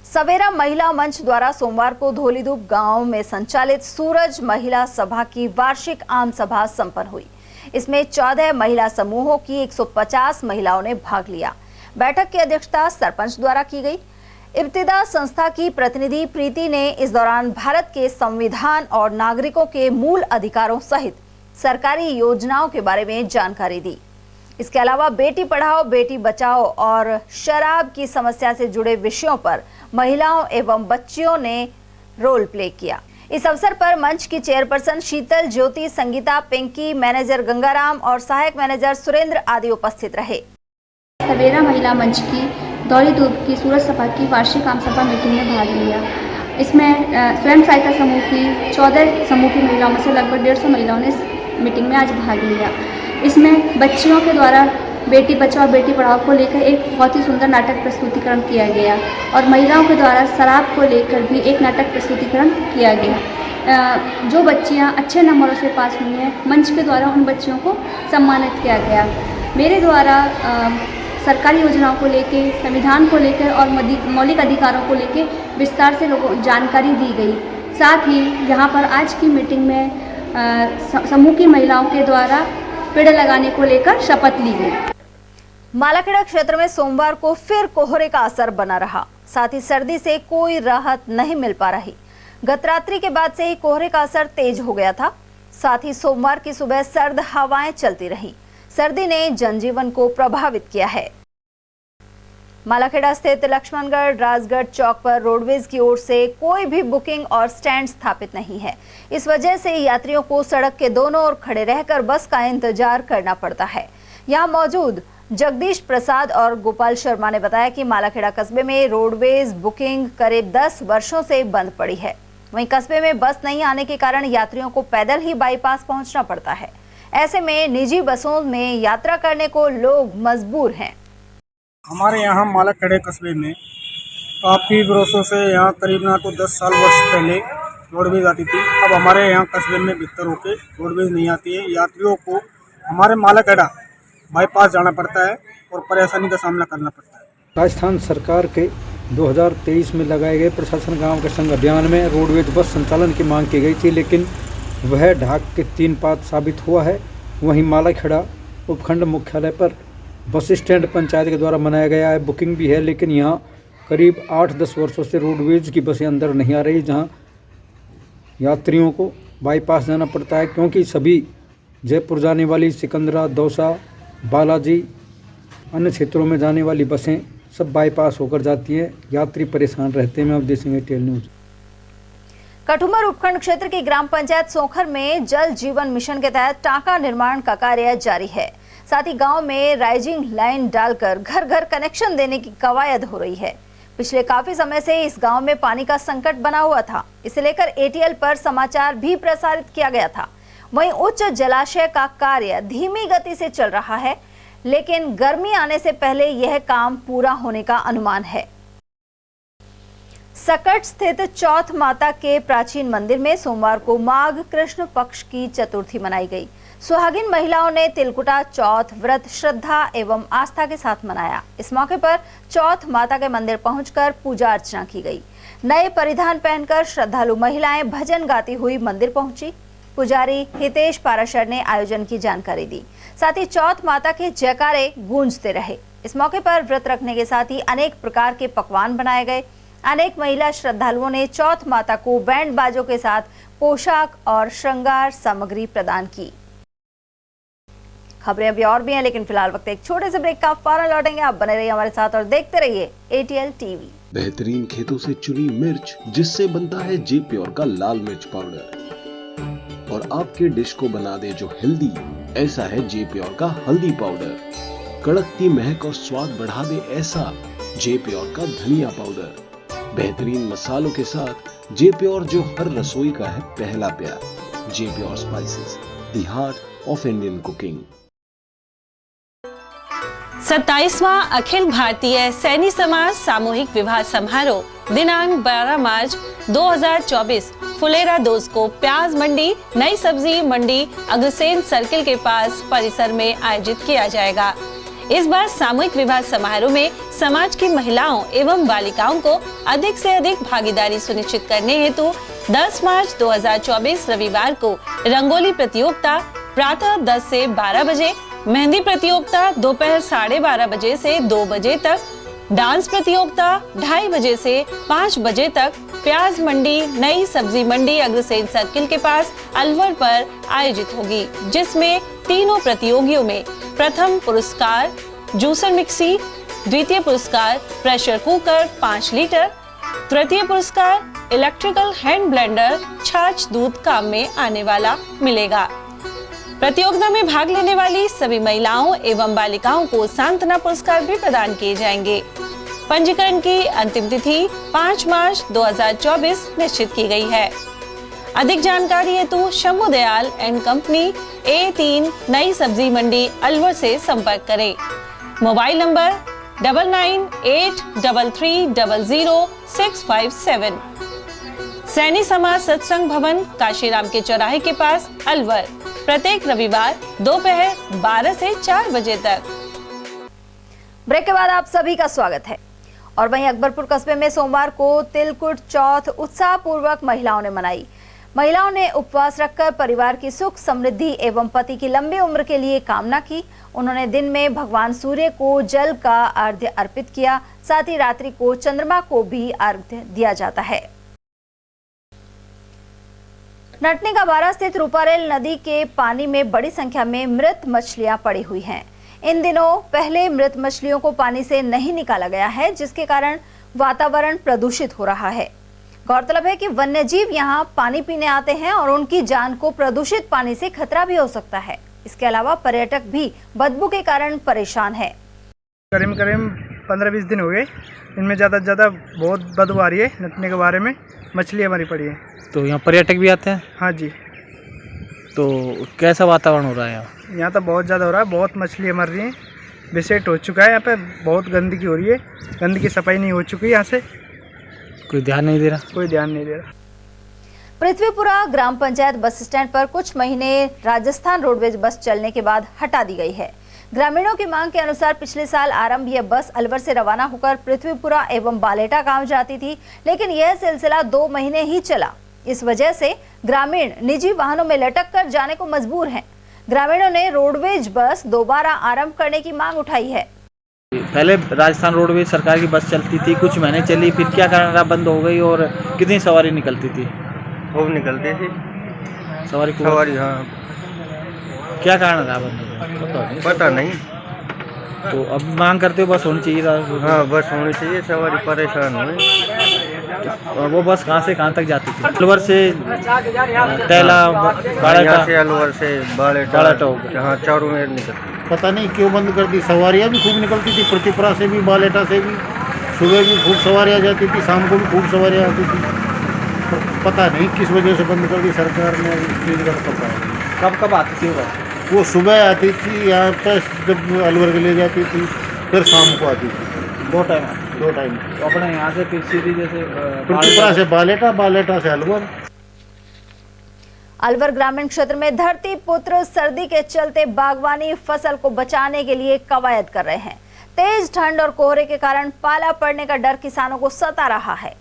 सवेरा महिला मंच द्वारा सोमवार को धोलीधूप गांव में संचालित सूरज महिला सभा की वार्षिक आम सभा संपन्न हुई। इसमें 14 महिला समूहों की 150 महिलाओं ने भाग लिया। बैठक की अध्यक्षता सरपंच द्वारा की गई। इब्तिदा संस्था की प्रतिनिधि प्रीति ने इस दौरान भारत के संविधान और नागरिकों के मूल अधिकारों सहित सरकारी योजनाओं के बारे में जानकारी दी। इसके अलावा बेटी पढ़ाओ बेटी बचाओ और शराब की समस्या से जुड़े विषयों पर महिलाओं एवं बच्चियों ने रोल प्ले किया। इस अवसर पर मंच की चेयरपर्सन शीतल ज्योति, संगीता, पिंकी, मैनेजर गंगाराम और सहायक मैनेजर सुरेंद्र आदि उपस्थित रहे। सवेरा महिला मंच की धौलीधूप की सूरज सभा की वार्षिक आम सभा मीटिंग में भाग लिया। इसमें स्वयं सहायता समूह की 14 समूह की महिलाओं में से लगभग 150 महिलाओं ने इस मीटिंग में आज भाग लिया। इसमें बच्चियों के द्वारा बेटी बचाओ बेटी पढ़ाओ को लेकर एक बहुत ही सुंदर नाटक प्रस्तुतिकरण किया गया और महिलाओं के द्वारा शराब को लेकर भी एक नाटक प्रस्तुतिकरण किया गया। जो बच्चियां अच्छे नंबरों से पास हुई हैं, मंच के द्वारा उन बच्चियों को सम्मानित किया गया। मेरे द्वारा सरकारी योजनाओं को लेकर, संविधान को लेकर और मौलिक अधिकारों को लेकर विस्तार से लोगों को जानकारी दी गई। साथ ही यहाँ पर आज की मीटिंग में समूह की महिलाओं के द्वारा पेड़ लगाने को लेकर शपथ ली गई। मालाखेड़ा क्षेत्र में सोमवार को फिर कोहरे का असर बना रहा। साथ ही सर्दी से कोई राहत नहीं मिल पा रही। गत रात्रि के बाद से ही कोहरे का असर तेज हो गया था। साथ ही सोमवार की सुबह सर्द हवाएं चलती रही। सर्दी ने जनजीवन को प्रभावित किया है। मालाखेड़ा स्थित लक्ष्मणगढ़ राजगढ़ चौक पर रोडवेज की ओर से कोई भी बुकिंग और स्टैंड स्थापित नहीं है। इस वजह से यात्रियों को सड़क के दोनों ओर खड़े रहकर बस का इंतजार करना पड़ता है। यहाँ मौजूद जगदीश प्रसाद और गोपाल शर्मा ने बताया कि मालाखेड़ा कस्बे में रोडवेज बुकिंग करीब 10 वर्षों से बंद पड़ी है। वहीं कस्बे में बस नहीं आने के कारण यात्रियों को पैदल ही बाईपास पहुंचना पड़ता है। ऐसे में निजी बसों में यात्रा करने को लोग मजबूर हैं। हमारे यहाँ मालाखेड़ा कस्बे में काफ़ी वर्षों से यहाँ करीब ना तो 10 साल वर्ष पहले रोडवेज आती थी। अब हमारे यहाँ कस्बे में बेहतर होकर रोडवेज नहीं आती है। यात्रियों को हमारे मालाखेड़ा बाईपास जाना पड़ता है और परेशानी का सामना करना पड़ता है। राजस्थान सरकार के 2023 में लगाए गए प्रशासन गांव के संग अभियान में रोडवेज बस संचालन की मांग की गई थी, लेकिन वह ढाक के 3 पात साबित हुआ है। वहीं मालाखेड़ा उपखंड मुख्यालय पर बस स्टैंड पंचायत के द्वारा बनाया गया है। बुकिंग भी है, लेकिन यहाँ करीब 8-10 वर्षों से रोडवेज की बसें अंदर नहीं आ रही, जहाँ यात्रियों को बाईपास जाना पड़ता है, क्योंकि सभी जयपुर जाने वाली सिकंदरा, दौसा, बालाजी, अन्य क्षेत्रों में जाने वाली बसें सब बाईपास होकर जाती हैं। यात्री परेशान रहते हैं। मैं अब देखेंगे टेल न्यूज। कठुमर उपखंड क्षेत्र की ग्राम पंचायत सोखर में जल जीवन मिशन के तहत टांका निर्माण का कार्य जारी है। साथ ही गांव में राइजिंग लाइन डालकर घर घर कनेक्शन देने की कवायद हो रही है। पिछले काफी समय से इस गांव में पानी का संकट बना हुआ था। इसे लेकर एटीएल पर समाचार भी प्रसारित किया गया था। वहीं उच्च जलाशय का कार्य धीमी गति से चल रहा है, लेकिन गर्मी आने से पहले यह काम पूरा होने का अनुमान है। सकट स्थित चौथ माता के प्राचीन मंदिर में सोमवार को माघ कृष्ण पक्ष की चतुर्थी मनाई गई। सुहागिन महिलाओं ने तिलकुटा चौथ व्रत श्रद्धा एवं आस्था के साथ मनाया। इस मौके पर चौथ माता के मंदिर पहुंचकर पूजा अर्चना की गई। नए परिधान पहनकर श्रद्धालु महिलाएं भजन गाती हुई मंदिर पहुंची। पुजारी हितेश पाराशर ने आयोजन की जानकारी दी। साथ ही चौथ माता के जयकारे गूंजते रहे। इस मौके पर व्रत रखने के साथ ही अनेक प्रकार के पकवान बनाए गए। अनेक महिला श्रद्धालुओं ने चौथ माता को बैंड बाजों के साथ पोशाक और श्रृंगार सामग्री प्रदान की। खबरें अभी और भी हैं, लेकिन फिलहाल वक्त एक छोटे से ब्रेक का। फौरन लौटेंगे। आप बने रहिए हमारे साथ और देखते रहिए एटीएल टीवी। बेहतरीन खेतों से चुनी मिर्च, जिससे बनता है जे प्योर का लाल मिर्च पाउडर, और आपके डिश को बना दे जो हेल्दी, ऐसा है जे प्योर का हल्दी पाउडर। कड़कती महक और स्वाद बढ़ा दे ऐसा जे प्योर का धनिया पाउडर। बेहतरीन मसालों के साथ जे प्योर, जो हर रसोई का है पहला प्यार। J pure spices, the heart of Indian cooking. 27वां अखिल भारतीय सैनी समाज सामूहिक विवाह समारोह दिनांक 12 मार्च 2024 फुलेरा 2 को प्याज मंडी नई सब्जी मंडी अग्रसेन सर्किल के पास परिसर में आयोजित किया जाएगा। इस बार सामूहिक विवाह समारोह में समाज की महिलाओं एवं बालिकाओं को अधिक से अधिक भागीदारी सुनिश्चित करने हेतु 10 मार्च 2024 रविवार को रंगोली प्रतियोगिता प्रातः 10 से 12 बजे, मेहंदी प्रतियोगिता दोपहर 12:30 बजे से 2 बजे तक, डांस प्रतियोगिता 2:30 बजे से 5 बजे तक प्याज मंडी नई सब्जी मंडी अग्रसेन सर्किल के पास अलवर पर आयोजित होगी, जिसमें तीनों प्रतियोगियों में प्रथम पुरस्कार जूसर मिक्सी, द्वितीय पुरस्कार प्रेशर कुकर 5 लीटर, तृतीय पुरस्कार इलेक्ट्रिकल हैंड ब्लेंडर छाछ दूध काम में आने वाला मिलेगा। प्रतियोगिता में भाग लेने वाली सभी महिलाओं एवं बालिकाओं को सांत्वना पुरस्कार भी प्रदान किए जाएंगे। पंजीकरण की अंतिम तिथि 5 मार्च 2024 निश्चित की गई है। अधिक जानकारी हेतु Shambhu Dayal and company A3 नई सब्जी मंडी अलवर से संपर्क करें। Mobile number 9983300657। सैनी समाज सत्संग भवन काशीराम के चौराहे के पास अलवर, प्रत्येक रविवार दोपहर 12 से 4 बजे तक। ब्रेक के बाद आप सभी का स्वागत है। और वहीं अकबरपुर कस्बे में सोमवार को तिलकुट चौथ उत्साह पूर्वक महिलाओं ने मनाई। महिलाओं ने उपवास रखकर परिवार की सुख समृद्धि एवं पति की लंबी उम्र के लिए कामना की। उन्होंने दिन में भगवान सूर्य को जल का अर्घ्य अर्पित किया, साथ ही रात्रि को चंद्रमा को भी अर्घ्य दिया जाता है। नटनी का बारा स्थित रूपारेल नदी के पानी में बड़ी संख्या में मृत मछलियां पड़ी हुई हैं। इन दिनों पहले मृत मछलियों को पानी से नहीं निकाला गया है, जिसके कारण वातावरण प्रदूषित हो रहा है। गौरतलब है कि वन्यजीव यहां पानी पीने आते हैं और उनकी जान को प्रदूषित पानी से खतरा भी हो सकता है। इसके अलावा पर्यटक भी बदबू के कारण परेशान है। करीब 15-20 दिन हो गए, इनमें ज़्यादा से ज़्यादा बहुत बदबू आ रही है। नटने के बारे में मछलियाँ मरी पड़ी है। तो यहाँ पर्यटक भी आते हैं? हाँ जी। तो कैसा वातावरण हो रहा है यहाँ तो बहुत ज़्यादा हो रहा है, बहुत मछलियाँ मर रही हैं। विसेट हो चुका है यहाँ पे, बहुत गंदगी हो रही है, गंदगी सफाई नहीं हो चुकी यहाँ से। कोई ध्यान नहीं दे रहा? कोई ध्यान नहीं दे रहा। पृथ्वीपुरा ग्राम पंचायत बस स्टैंड पर कुछ महीने राजस्थान रोडवेज बस चलने के बाद हटा दी गई है। ग्रामीणों की मांग के अनुसार पिछले साल आरंभ यह बस अलवर से रवाना होकर पृथ्वीपुरा एवं बालेटा गांव जाती थी, लेकिन यह सिलसिला 2 महीने ही चला। इस वजह से ग्रामीण निजी वाहनों में लटक कर जाने को मजबूर हैं। ग्रामीणों ने रोडवेज बस दोबारा आरंभ करने की मांग उठाई है। पहले राजस्थान रोडवेज सरकार की बस चलती थी, कुछ महीने चली, फिर क्या कारण बंद हो गई? और कितनी सवारी निकलती थी? खूब निकलती थी सवारी। हाँ। क्या कारण रहा बंद? पता नहीं। तो अब मांग करते हो बस होनी चाहिए? हाँ, बस होनी चाहिए, सवारी परेशान हुए। और वो बस कहाँ से कहाँ तक जाती थी? अलवर से तैला, बालेटा से अलवर से बालेटा हो गया। हाँ, चारों में निकलती। पता नहीं क्यों बंद कर दी। सवारियाँ भी खूब निकलती थी, पृथ्वीपुरा से भी, बालेटा से भी। सुबह भी खूब सवारियाँ जाती थी, शाम को भी खूब सवारियाँ आती थी। पता नहीं किस वजह से बंद कर दी सरकार ने, इस चीज़ का पता है। कब आती थी वो? सुबह आती थी यहाँ पर, जब अलवर के ले जाती थी, फिर शाम को आती थी। 2 टाइम। तो अपने यहाँ से फिर सीधी जैसे पृथ्वीपुरा से बालेटा, बालेटा से अलवर। अलवर ग्रामीण क्षेत्र में धरती पुत्र सर्दी के चलते बागवानी फसल को बचाने के लिए कवायद कर रहे हैं। तेज ठंड और कोहरे के कारण पाला पड़ने का डर किसानों को सता रहा है।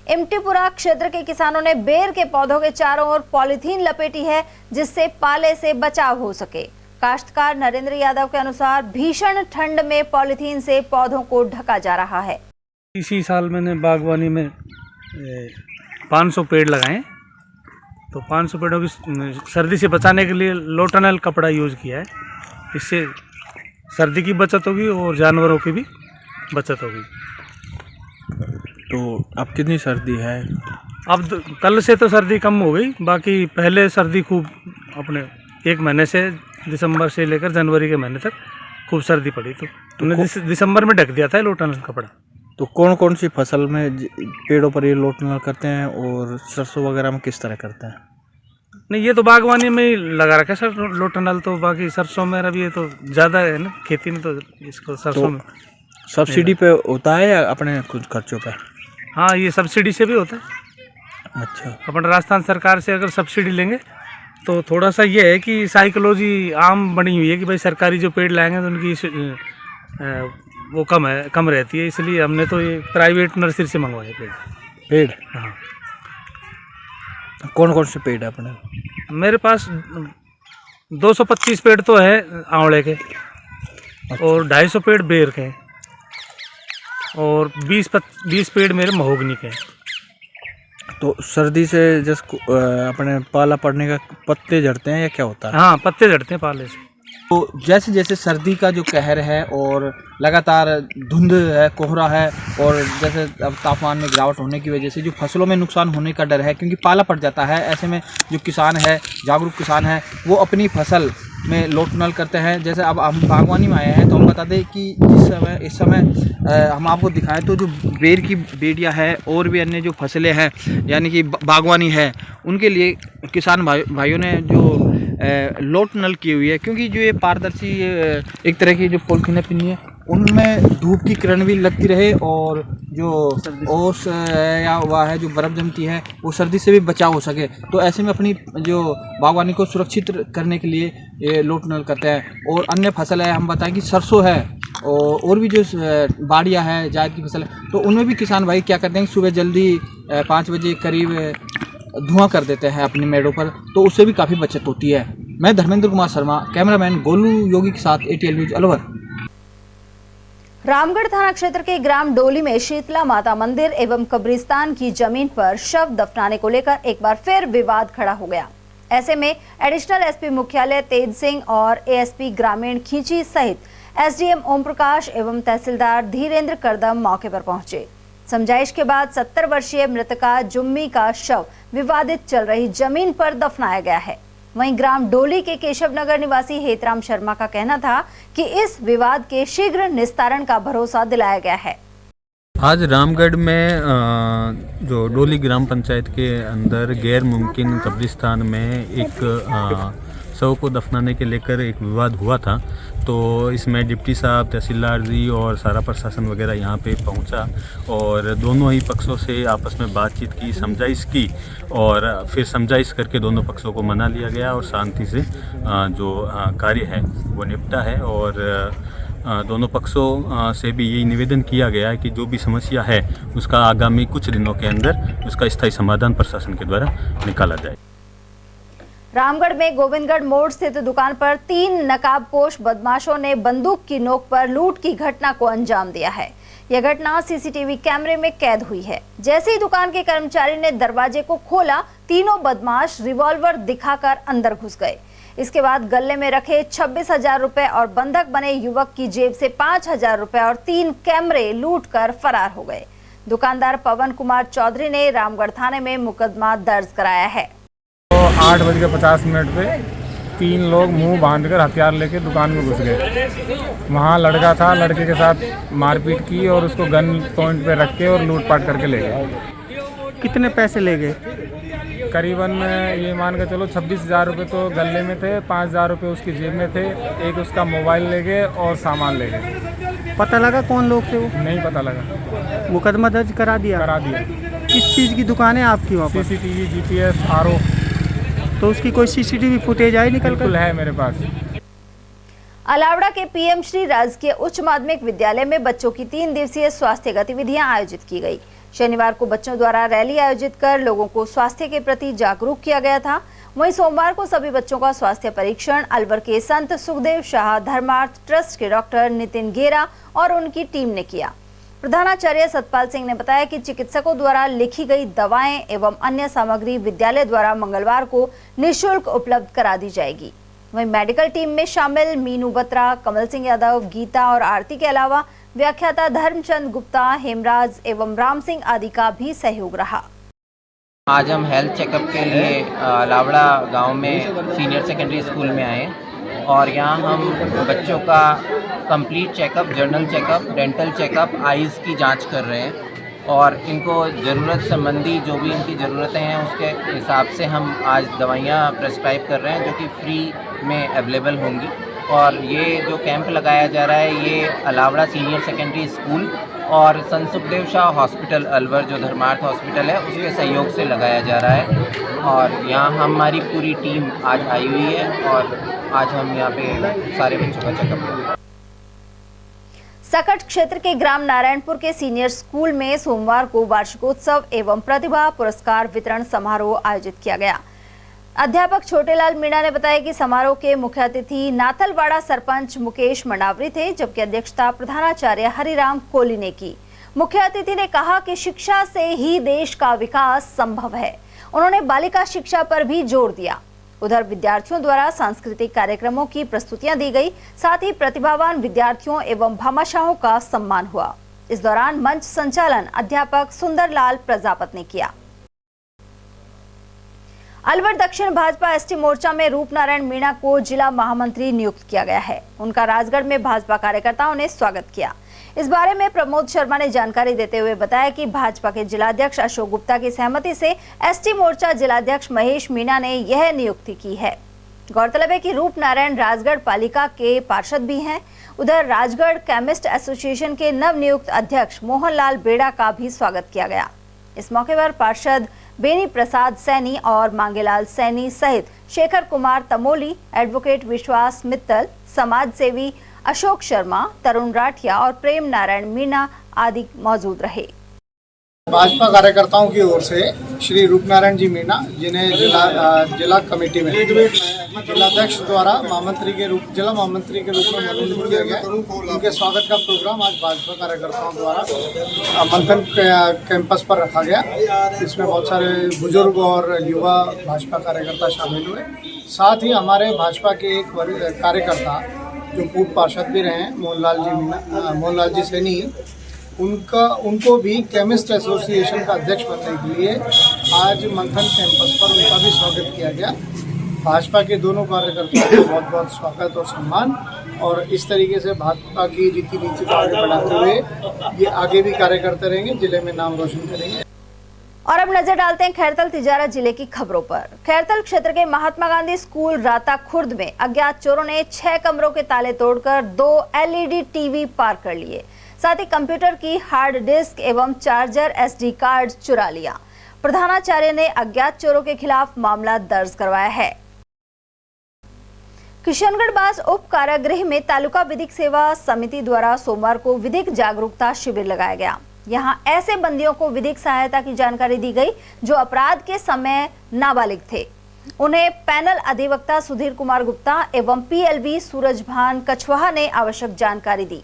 इमटीपुरा क्षेत्र के किसानों ने बेर के पौधों के चारों ओर पॉलीथीन लपेटी है, जिससे पाले से बचाव हो सके। काश्तकार नरेंद्र यादव के अनुसार भीषण ठंड में पॉलीथीन से पौधों को ढका जा रहा है। इसी साल मैंने बागवानी में 500 पेड़ लगाए, तो 500 पेड़ों की सर्दी से बचाने के लिए लोटनल कपड़ा यूज़ किया है। इससे सर्दी की बचत होगी और जानवरों की भी बचत होगी। तो अब कितनी सर्दी है? अब कल से तो सर्दी कम हो गई, बाकी पहले सर्दी खूब अपने 1 महीने से दिसंबर से लेकर जनवरी के महीने तक खूब सर्दी पड़ी। तो दिसंबर में ढक दिया था लोटनल कपड़ा। तो कौन कौन सी फसल में पेड़ों पर ये लोटनल करते हैं और सरसों वगैरह में किस तरह करते हैं? नहीं, ये तो बागवानी में ही लगा रखा है सर लोटा नल, तो बाकी सरसों में अभी ये तो ज़्यादा है ना खेती में, तो इसको सरसों में सब्सिडी पे होता है या अपने कुछ खर्चों पे? हाँ, ये सब्सिडी से भी होता है। अच्छा। अपन राजस्थान सरकार से अगर सब्सिडी लेंगे तो थोड़ा सा ये है कि साइकोलॉजी आम बनी हुई है कि भाई सरकारी जो पेड़ लाएंगे तो उनकी वो कम रहती है, इसलिए हमने तो ये प्राइवेट नर्सरी से मंगवाए पेड़। हाँ। कौन कौन से पेड़ है अपने? मेरे पास 225 पेड़ तो है आंवले के, और 250 पेड़ बेर के, और 20 पेड़ मेरे महोगनी के। तो सर्दी से जैसे अपने पाला पड़ने का पत्ते झड़ते हैं या क्या होता है? हाँ, पत्ते झड़ते हैं पाले से। तो जैसे जैसे सर्दी का जो कहर है और लगातार धुंध है, कोहरा है, और जैसे अब तापमान में गिरावट होने की वजह से जो फसलों में नुकसान होने का डर है, क्योंकि पाला पड़ जाता है, ऐसे में जो किसान है, जागरूक किसान है, वो अपनी फसल में लोट नल करते हैं। जैसे अब हम बागवानी में आए हैं तो हम बता दें कि इस समय हम आपको दिखाएं तो जो बेर की बेड़ियाँ है और भी अन्य जो फसलें हैं यानी कि बागवानी है, उनके लिए किसान भाइयों ने जो लोट नल की हुई है, क्योंकि जो ये पारदर्शी एक तरह की जो पॉलिथीन पिन्नी है उनमें धूप की किरण भी लगती रहे, और जो ओस या वह है जो बर्फ़ जमती है वो सर्दी से भी बचाव हो सके। तो ऐसे में अपनी जो बागवानी को सुरक्षित करने के लिए ये लोट नल करते हैं। और अन्य फसल है, हम बताएं कि सरसों है और भी जो बाड़ियाँ है, जायद की फसल है, तो उनमें भी किसान भाई क्या करते हैं, सुबह जल्दी 5 बजे करीब धुआं कर देते हैं अपनी मेड़ों पर, तो उससे भी काफ़ी बचत होती है। मैं धर्मेंद्र कुमार शर्मा, कैमरामैन गोलू योगी के साथ ATL न्यूज़ अलवर। रामगढ़ थाना क्षेत्र के ग्राम डोली में शीतला माता मंदिर एवं कब्रिस्तान की जमीन पर शव दफनाने को लेकर एक बार फिर विवाद खड़ा हो गया। ऐसे में एडिशनल SP मुख्यालय तेज सिंह और ASP ग्रामीण खींची सहित SDM ओम प्रकाश एवं तहसीलदार धीरेन्द्र करदम मौके पर पहुंचे। समझाइश के बाद 70 वर्षीय मृतका जुम्मी का शव विवादित चल रही जमीन पर दफनाया गया है। वहीं ग्राम डोली के केशव नगर निवासी हेतराम शर्मा का कहना था कि इस विवाद के शीघ्र निस्तारण का भरोसा दिलाया गया है। आज रामगढ़ में जो डोली ग्राम पंचायत के अंदर गैर मुमकिन कब्रिस्तान में एक शव को दफनाने के लेकर एक विवाद हुआ था। तो इसमें डिप्टी साहब, तहसीलदार जी और सारा प्रशासन वगैरह यहाँ पे पहुँचा और दोनों ही पक्षों से आपस में बातचीत की, समझाइश की, और फिर समझाइश करके दोनों पक्षों को मना लिया गया और शांति से जो कार्य है वो निपटा है। और दोनों पक्षों से भी यही निवेदन किया गया है कि जो भी समस्या है उसका आगामी कुछ दिनों के अंदर उसका स्थायी समाधान प्रशासन के द्वारा निकाला जाए। रामगढ़ में गोविंदगढ़ मोड़ स्थित दुकान पर 3 नकाबपोश बदमाशों ने बंदूक की नोक पर लूट की घटना को अंजाम दिया है। यह घटना CCTV कैमरे में कैद हुई है। जैसे ही दुकान के कर्मचारी ने दरवाजे को खोला, तीनों बदमाश रिवॉल्वर दिखाकर अंदर घुस गए। इसके बाद गले में रखे 26,000 रुपए और बंधक बने युवक की जेब से 5,000 रुपए और 3 कैमरे लूट कर फरार हो गए। दुकानदार पवन कुमार चौधरी ने रामगढ़ थाने में मुकदमा दर्ज कराया है। 8:50 पे 3 लोग मुंह बांधकर हथियार लेके दुकान में घुस गए। वहाँ लड़का था, लड़के के साथ मारपीट की और उसको गन पॉइंट पे रख के और लूटपाट करके ले गए। कितने पैसे ले गए? करीबन ये मान के चलो 26,000 रुपये तो गले में थे, 5,000 रुपये उसकी जेब में थे, एक उसका मोबाइल ले गए और सामान ले गए। पता लगा कौन लोग थे वो? नहीं पता लगा। मुकदमा दर्ज करा दिया? करा दिया। किस चीज़ की दुकान है आपकी वहाँ पर? CCTV, GPS, RO। तो उसकी कोई CCTV फुटेज आई निकल कर? है मेरे पास। अलावड़ा के PM श्री राजकीय उच्च माध्यमिक विद्यालय में बच्चों की 3 दिवसीय स्वास्थ्य गतिविधियां आयोजित की गई। शनिवार को बच्चों द्वारा रैली आयोजित कर लोगों को स्वास्थ्य के प्रति जागरूक किया गया था। वहीं सोमवार को सभी बच्चों का स्वास्थ्य परीक्षण अलवर के संत सुखदेव शाह धर्मार्थ ट्रस्ट के डॉक्टर नितिन गेरा और उनकी टीम ने किया। प्रधानाचार्य सतपाल सिंह ने बताया कि चिकित्सकों द्वारा लिखी गई दवाएं एवं अन्य सामग्री विद्यालय द्वारा मंगलवार को निःशुल्क उपलब्ध करा दी जाएगी। वहीं मेडिकल टीम में शामिल मीनू बत्रा, कमल सिंह यादव, गीता और आरती के अलावा व्याख्याता धर्मचंद गुप्ता, हेमराज एवं राम सिंह आदि का भी सहयोग रहा। आज हम हेल्थ चेकअप के लिए लावड़ा गांव में सीनियर सेकेंडरी स्कूल में आए और यहाँ हम बच्चों का complete checkup, journal checkup, dental checkup, eyes की जांच कर रहे हैं। और इनको ज़रूरत संबंधी जो भी इनकी ज़रूरतें हैं उसके हिसाब से हम आज दवाइयाँ प्रेस्क्राइब कर रहे हैं जो कि फ्री में अवेलेबल होंगी। और ये जो कैंप लगाया जा रहा है ये अलावड़ा सीनियर सेकेंडरी स्कूल और संत सुखदेव शाह हॉस्पिटल अलवर जो धर्मार्थ हॉस्पिटल है उसके सहयोग से लगाया जा रहा है। और यहाँ हमारी पूरी टीम आज आई हुई है और आज हम यहाँ पे सारे बच्चों का चेकअप कर रहे हैं। सकट क्षेत्र के ग्राम नारायणपुर के सीनियर स्कूल में सोमवार को वार्षिकोत्सव एवं प्रतिभा पुरस्कार वितरण समारोह आयोजित किया गया। अध्यापक छोटेलाल मीणा ने बताया कि समारोह के मुख्य अतिथि नाथलवाड़ा सरपंच मुकेश मंडावरी थे, जबकि अध्यक्षता प्रधानाचार्य हरिराम कोहली ने की। मुख्य अतिथि ने कहा कि शिक्षा से ही देश का विकास संभव है। उन्होंने बालिका शिक्षा पर भी जोर दिया। उधर विद्यार्थियों द्वारा सांस्कृतिक कार्यक्रमों की प्रस्तुतियां दी गई, साथ ही प्रतिभावान विद्यार्थियों एवं भामाशाहों का सम्मान हुआ। इस दौरान मंच संचालन अध्यापक सुंदरलाल प्रजापत ने किया। अलवर दक्षिण भाजपा एसटी मोर्चा में रूपनारायण मीणा को जिला महामंत्री नियुक्त किया गया है। उनका राजगढ़ में भाजपा कार्यकर्ताओं ने स्वागत किया। इस बारे में प्रमोद शर्मा ने जानकारी देते हुए बताया कि भाजपा के जिलाध्यक्ष अशोक गुप्ता की सहमति से एसटी मोर्चा जिलाध्यक्ष महेश मीणा ने यह नियुक्ति की है। गौरतलब है कि रूपनारायण राजगढ़ पालिका के पार्षद भी हैं। उधर राजगढ़ केमिस्ट एसोसिएशन के नवनियुक्त अध्यक्ष मोहनलाल बेड़ा का भी स्वागत किया गया। इस मौके पर पार्षद बेनी प्रसाद सैनी और मांगेलाल सैनी सहित शेखर कुमार तमोली, एडवोकेट विश्वास मित्तल, समाज सेवी अशोक शर्मा, तरुण राठिया और प्रेम नारायण मीणा आदि मौजूद रहे। भाजपा कार्यकर्ताओं की ओर से श्री रूपनारायण जी मीणा, जिन्हें जिला कमेटी में जिलाध्यक्ष द्वारा जिला महामंत्री के रूप में मनोनीत किया गया। उनके स्वागत का प्रोग्राम आज भाजपा कार्यकर्ताओं द्वारा मंथन कैंपस पर रखा गया। इसमें बहुत सारे बुजुर्ग और युवा भाजपा कार्यकर्ता शामिल हुए। साथ ही हमारे भाजपा के एक कार्यकर्ता जो पूर्व पार्षद भी रहे हैं, मोहनलाल जी सैनी, उनको भी केमिस्ट एसोसिएशन का अध्यक्ष बनने के लिए आज मंथन कैंपस पर उनका भी स्वागत किया गया। भाजपा के दोनों कार्यकर्ताओं को बहुत बहुत स्वागत और सम्मान, और इस तरीके से भाजपा की रीति नीति को आगे बढ़ाते हुए ये आगे भी कार्य करते रहेंगे, जिले में नाम रोशन करेंगे। और अब नजर डालते हैं खैरतल तिजारा जिले की खबरों पर। खैरतल क्षेत्र के महात्मा गांधी स्कूल राता खुर्द में अज्ञात चोरों ने 6 कमरों के ताले तोड़कर 2 LED टीवी पार कर लिए। साथ ही कंप्यूटर की हार्ड डिस्क एवं चार्जर SD कार्ड चुरा लिया। प्रधानाचार्य ने अज्ञात चोरों के खिलाफ मामला दर्ज करवाया है। किशनगढ़ बास उप कारागृह में तालुका विधिक सेवा समिति द्वारा सोमवार को विधिक जागरूकता शिविर लगाया गया। यहां ऐसे बंदियों को विधिक सहायता की जानकारी दी गई जो अपराध के समय नाबालिग थे। उन्हें पैनल अधिवक्ता सुधीर कुमार गुप्ता एवं PLV सूरजभान कछवाहा ने आवश्यक जानकारी दी।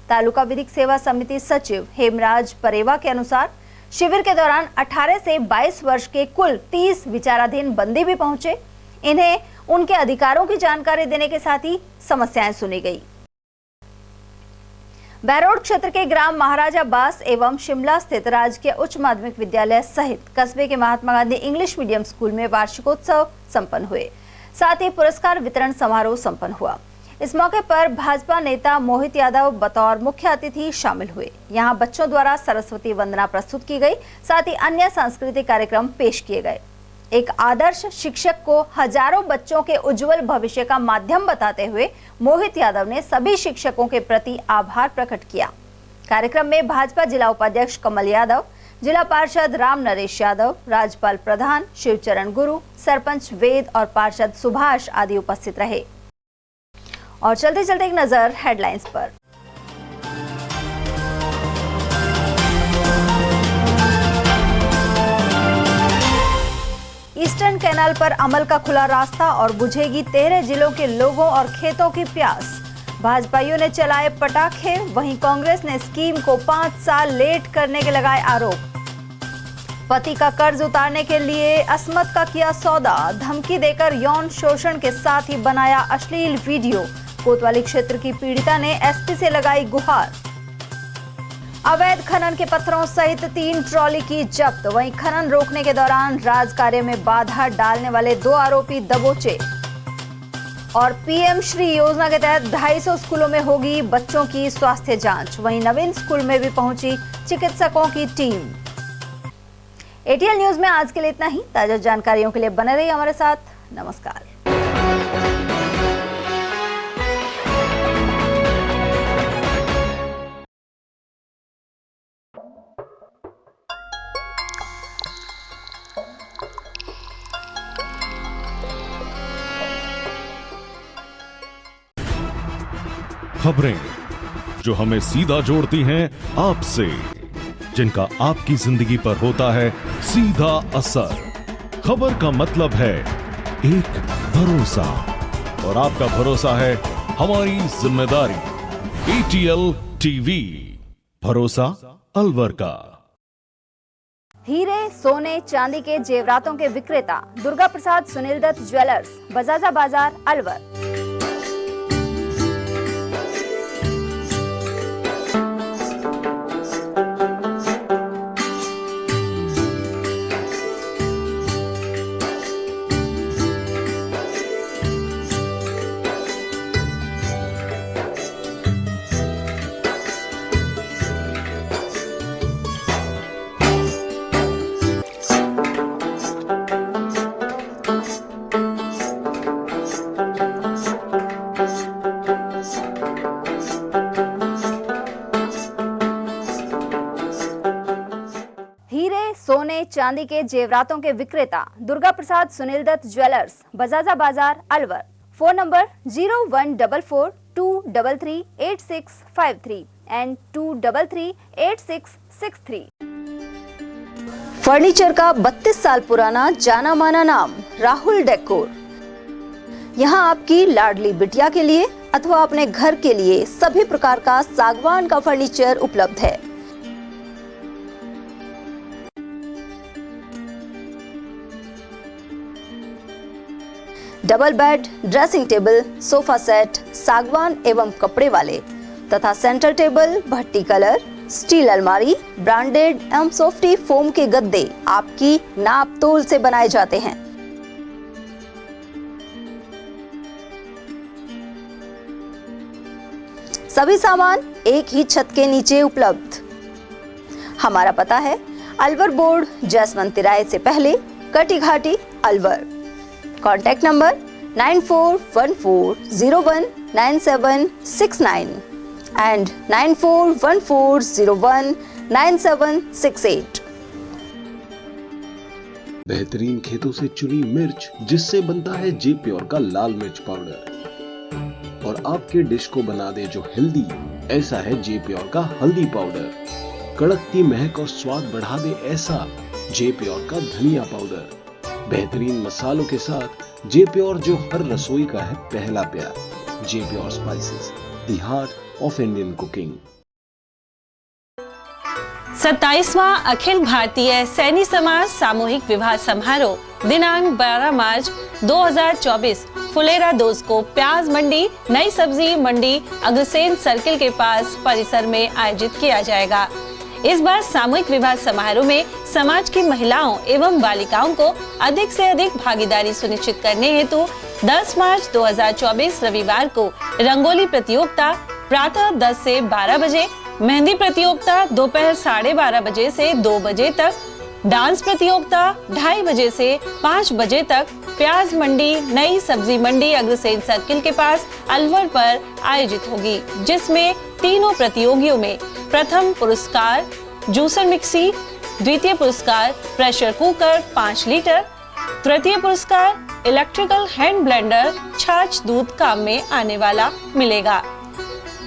तालुका विधिक सेवा समिति सचिव हेमराज परेवा के अनुसार शिविर के दौरान 18 से 22 वर्ष के कुल 30 विचाराधीन बंदी भी पहुंचे। इन्हें उनके अधिकारों की जानकारी देने के साथ ही समस्याएं सुनी गई। बैरोड क्षेत्र के ग्राम महाराजा बास एवं शिमला स्थित राजकीय उच्च माध्यमिक विद्यालय सहित कस्बे के Mahatma Gandhi English medium school में वार्षिकोत्सव संपन्न हुए। साथ ही पुरस्कार वितरण समारोह संपन्न हुआ। इस मौके पर भाजपा नेता मोहित यादव बतौर मुख्य अतिथि शामिल हुए। यहां बच्चों द्वारा सरस्वती वंदना प्रस्तुत की गई, साथ ही अन्य सांस्कृतिक कार्यक्रम पेश किए गए। एक आदर्श शिक्षक को हजारों बच्चों के उज्जवल भविष्य का माध्यम बताते हुए मोहित यादव ने सभी शिक्षकों के प्रति आभार प्रकट किया। कार्यक्रम में भाजपा जिला उपाध्यक्ष कमल यादव, जिला पार्षद राम नरेश यादव, राज्यपाल प्रधान शिवचरण गुरु, सरपंच वेद और पार्षद सुभाष आदि उपस्थित रहे। और चलते चलते एक नजर हेडलाइंस पर। ईस्टर्न कैनाल पर अमल का खुला रास्ता और बुझेगी 13 जिलों के लोगों और खेतों की प्यास। भाजपाइयों ने चलाए पटाखे, वहीं कांग्रेस ने स्कीम को 5 साल लेट करने के लगाए आरोप। पति का कर्ज उतारने के लिए असमत का किया सौदा, धमकी देकर यौन शोषण के साथ ही बनाया अश्लील वीडियो। कोतवाली क्षेत्र की पीड़िता ने SP से लगाई गुहार। अवैध खनन के पत्थरों सहित 3 ट्रॉली की जब्त, वहीं खनन रोकने के दौरान राज कार्य में बाधा डालने वाले 2 आरोपी दबोचे। और पीएम श्री योजना के तहत 250 स्कूलों में होगी बच्चों की स्वास्थ्य जांच। वहीं नवीन स्कूल में भी पहुंची चिकित्सकों की टीम। एटीएल न्यूज में आज के लिए इतना ही। ताजा जानकारियों के लिए बने रहिए हमारे साथ। नमस्कार। खबरें जो हमें सीधा जोड़ती हैं आपसे, जिनका आपकी जिंदगी पर होता है सीधा असर। खबर का मतलब है एक भरोसा, और आपका भरोसा है हमारी जिम्मेदारी। एटीएल टीवी, भरोसा अलवर का। हीरे, सोने, चांदी के जेवरातों के विक्रेता दुर्गा प्रसाद सुनील दत्त ज्वेलर्स, बजाजा बाजार, अलवर। सोने चांदी के जेवरातों के विक्रेता दुर्गा प्रसाद सुनील दत्त ज्वेलर्स, बजाजा बाजार, Alwar. Phone number 0144233863 and 2338663। Furniture का 32 साल पुराना जाना माना नाम राहुल डेकोर। यहाँ आपकी लाडली बिटिया के लिए अथवा अपने घर के लिए सभी प्रकार का सागवान का फर्नीचर उपलब्ध है। Double bed, dressing table, sofa set सागवान एवं कपड़े वाले तथा सेंटर टेबल, भट्टी कलर, स्टील अलमारी, ब्रांडेड एवं सॉफ्टी फोम के गद्दे आपकी नाप तोल से बनाए जाते हैं। सभी सामान एक ही छत के नीचे उपलब्ध। हमारा पता है अलवर बोर्ड, जसवंत तिराहे से पहले, Kati Ghati, Alwar. Contact number 9414019769 and 9414019768। बेहतरीन खेतों से चुनी मिर्च, जिससे बनता है जे प्योर का लाल मिर्च पाउडर, और आपके डिश को बना दे जो हेल्दी, ऐसा है जे प्योर का हल्दी पाउडर। कड़कती महक और स्वाद बढ़ा दे ऐसा जे प्योर का धनिया पाउडर। बेहतरीन मसालों के साथ जे प्योर, जो हर रसोई का है पहला प्यार। J pure spices, the heart of Indian cooking. 27वां अखिल भारतीय सैनी समाज सामूहिक विवाह समारोह दिनांक 12 मार्च 2024 फुलेरा 2 को प्याज मंडी, नई सब्जी मंडी, अग्रसेन सर्किल के पास परिसर में आयोजित किया जाएगा। इस बार सामूहिक विवाह समारोह में समाज की महिलाओं एवं बालिकाओं को अधिक से अधिक भागीदारी सुनिश्चित करने हेतु 10 मार्च 2024 रविवार को रंगोली प्रतियोगिता प्रातः 10 से 12 बजे, मेहंदी प्रतियोगिता दोपहर 12:30 बजे से 2 बजे तक, डांस प्रतियोगिता 2:30 बजे से 5 बजे तक प्याज मंडी, नई सब्जी मंडी अग्रसेन सर्किल के पास अलवर पर आयोजित होगी, जिसमें तीनों प्रतियोगियों में प्रथम पुरस्कार जूसर मिक्सी, द्वितीय पुरस्कार प्रेशर कुकर 5 लीटर, तृतीय पुरस्कार इलेक्ट्रिकल हैंड ब्लेंडर छाछ दूध काम में आने वाला मिलेगा।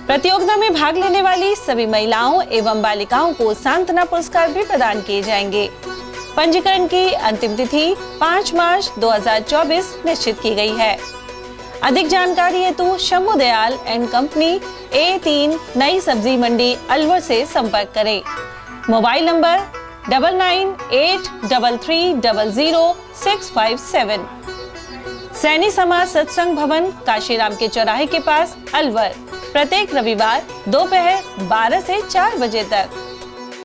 प्रतियोगिता में भाग लेने वाली सभी महिलाओं एवं बालिकाओं को सांत्वना पुरस्कार भी प्रदान किए जाएंगे। पंजीकरण की अंतिम तिथि 5 मार्च 2024 निश्चित की गई है। अधिक जानकारी हेतु Shambhu Dayal and company A3 नई सब्जी मंडी अलवर से संपर्क करें। Mobile number 9983300657। सैनी समाज सत्संग भवन काशीराम के चौराहे के पास अलवर, प्रत्येक रविवार दोपहर 12 से 4 बजे तक।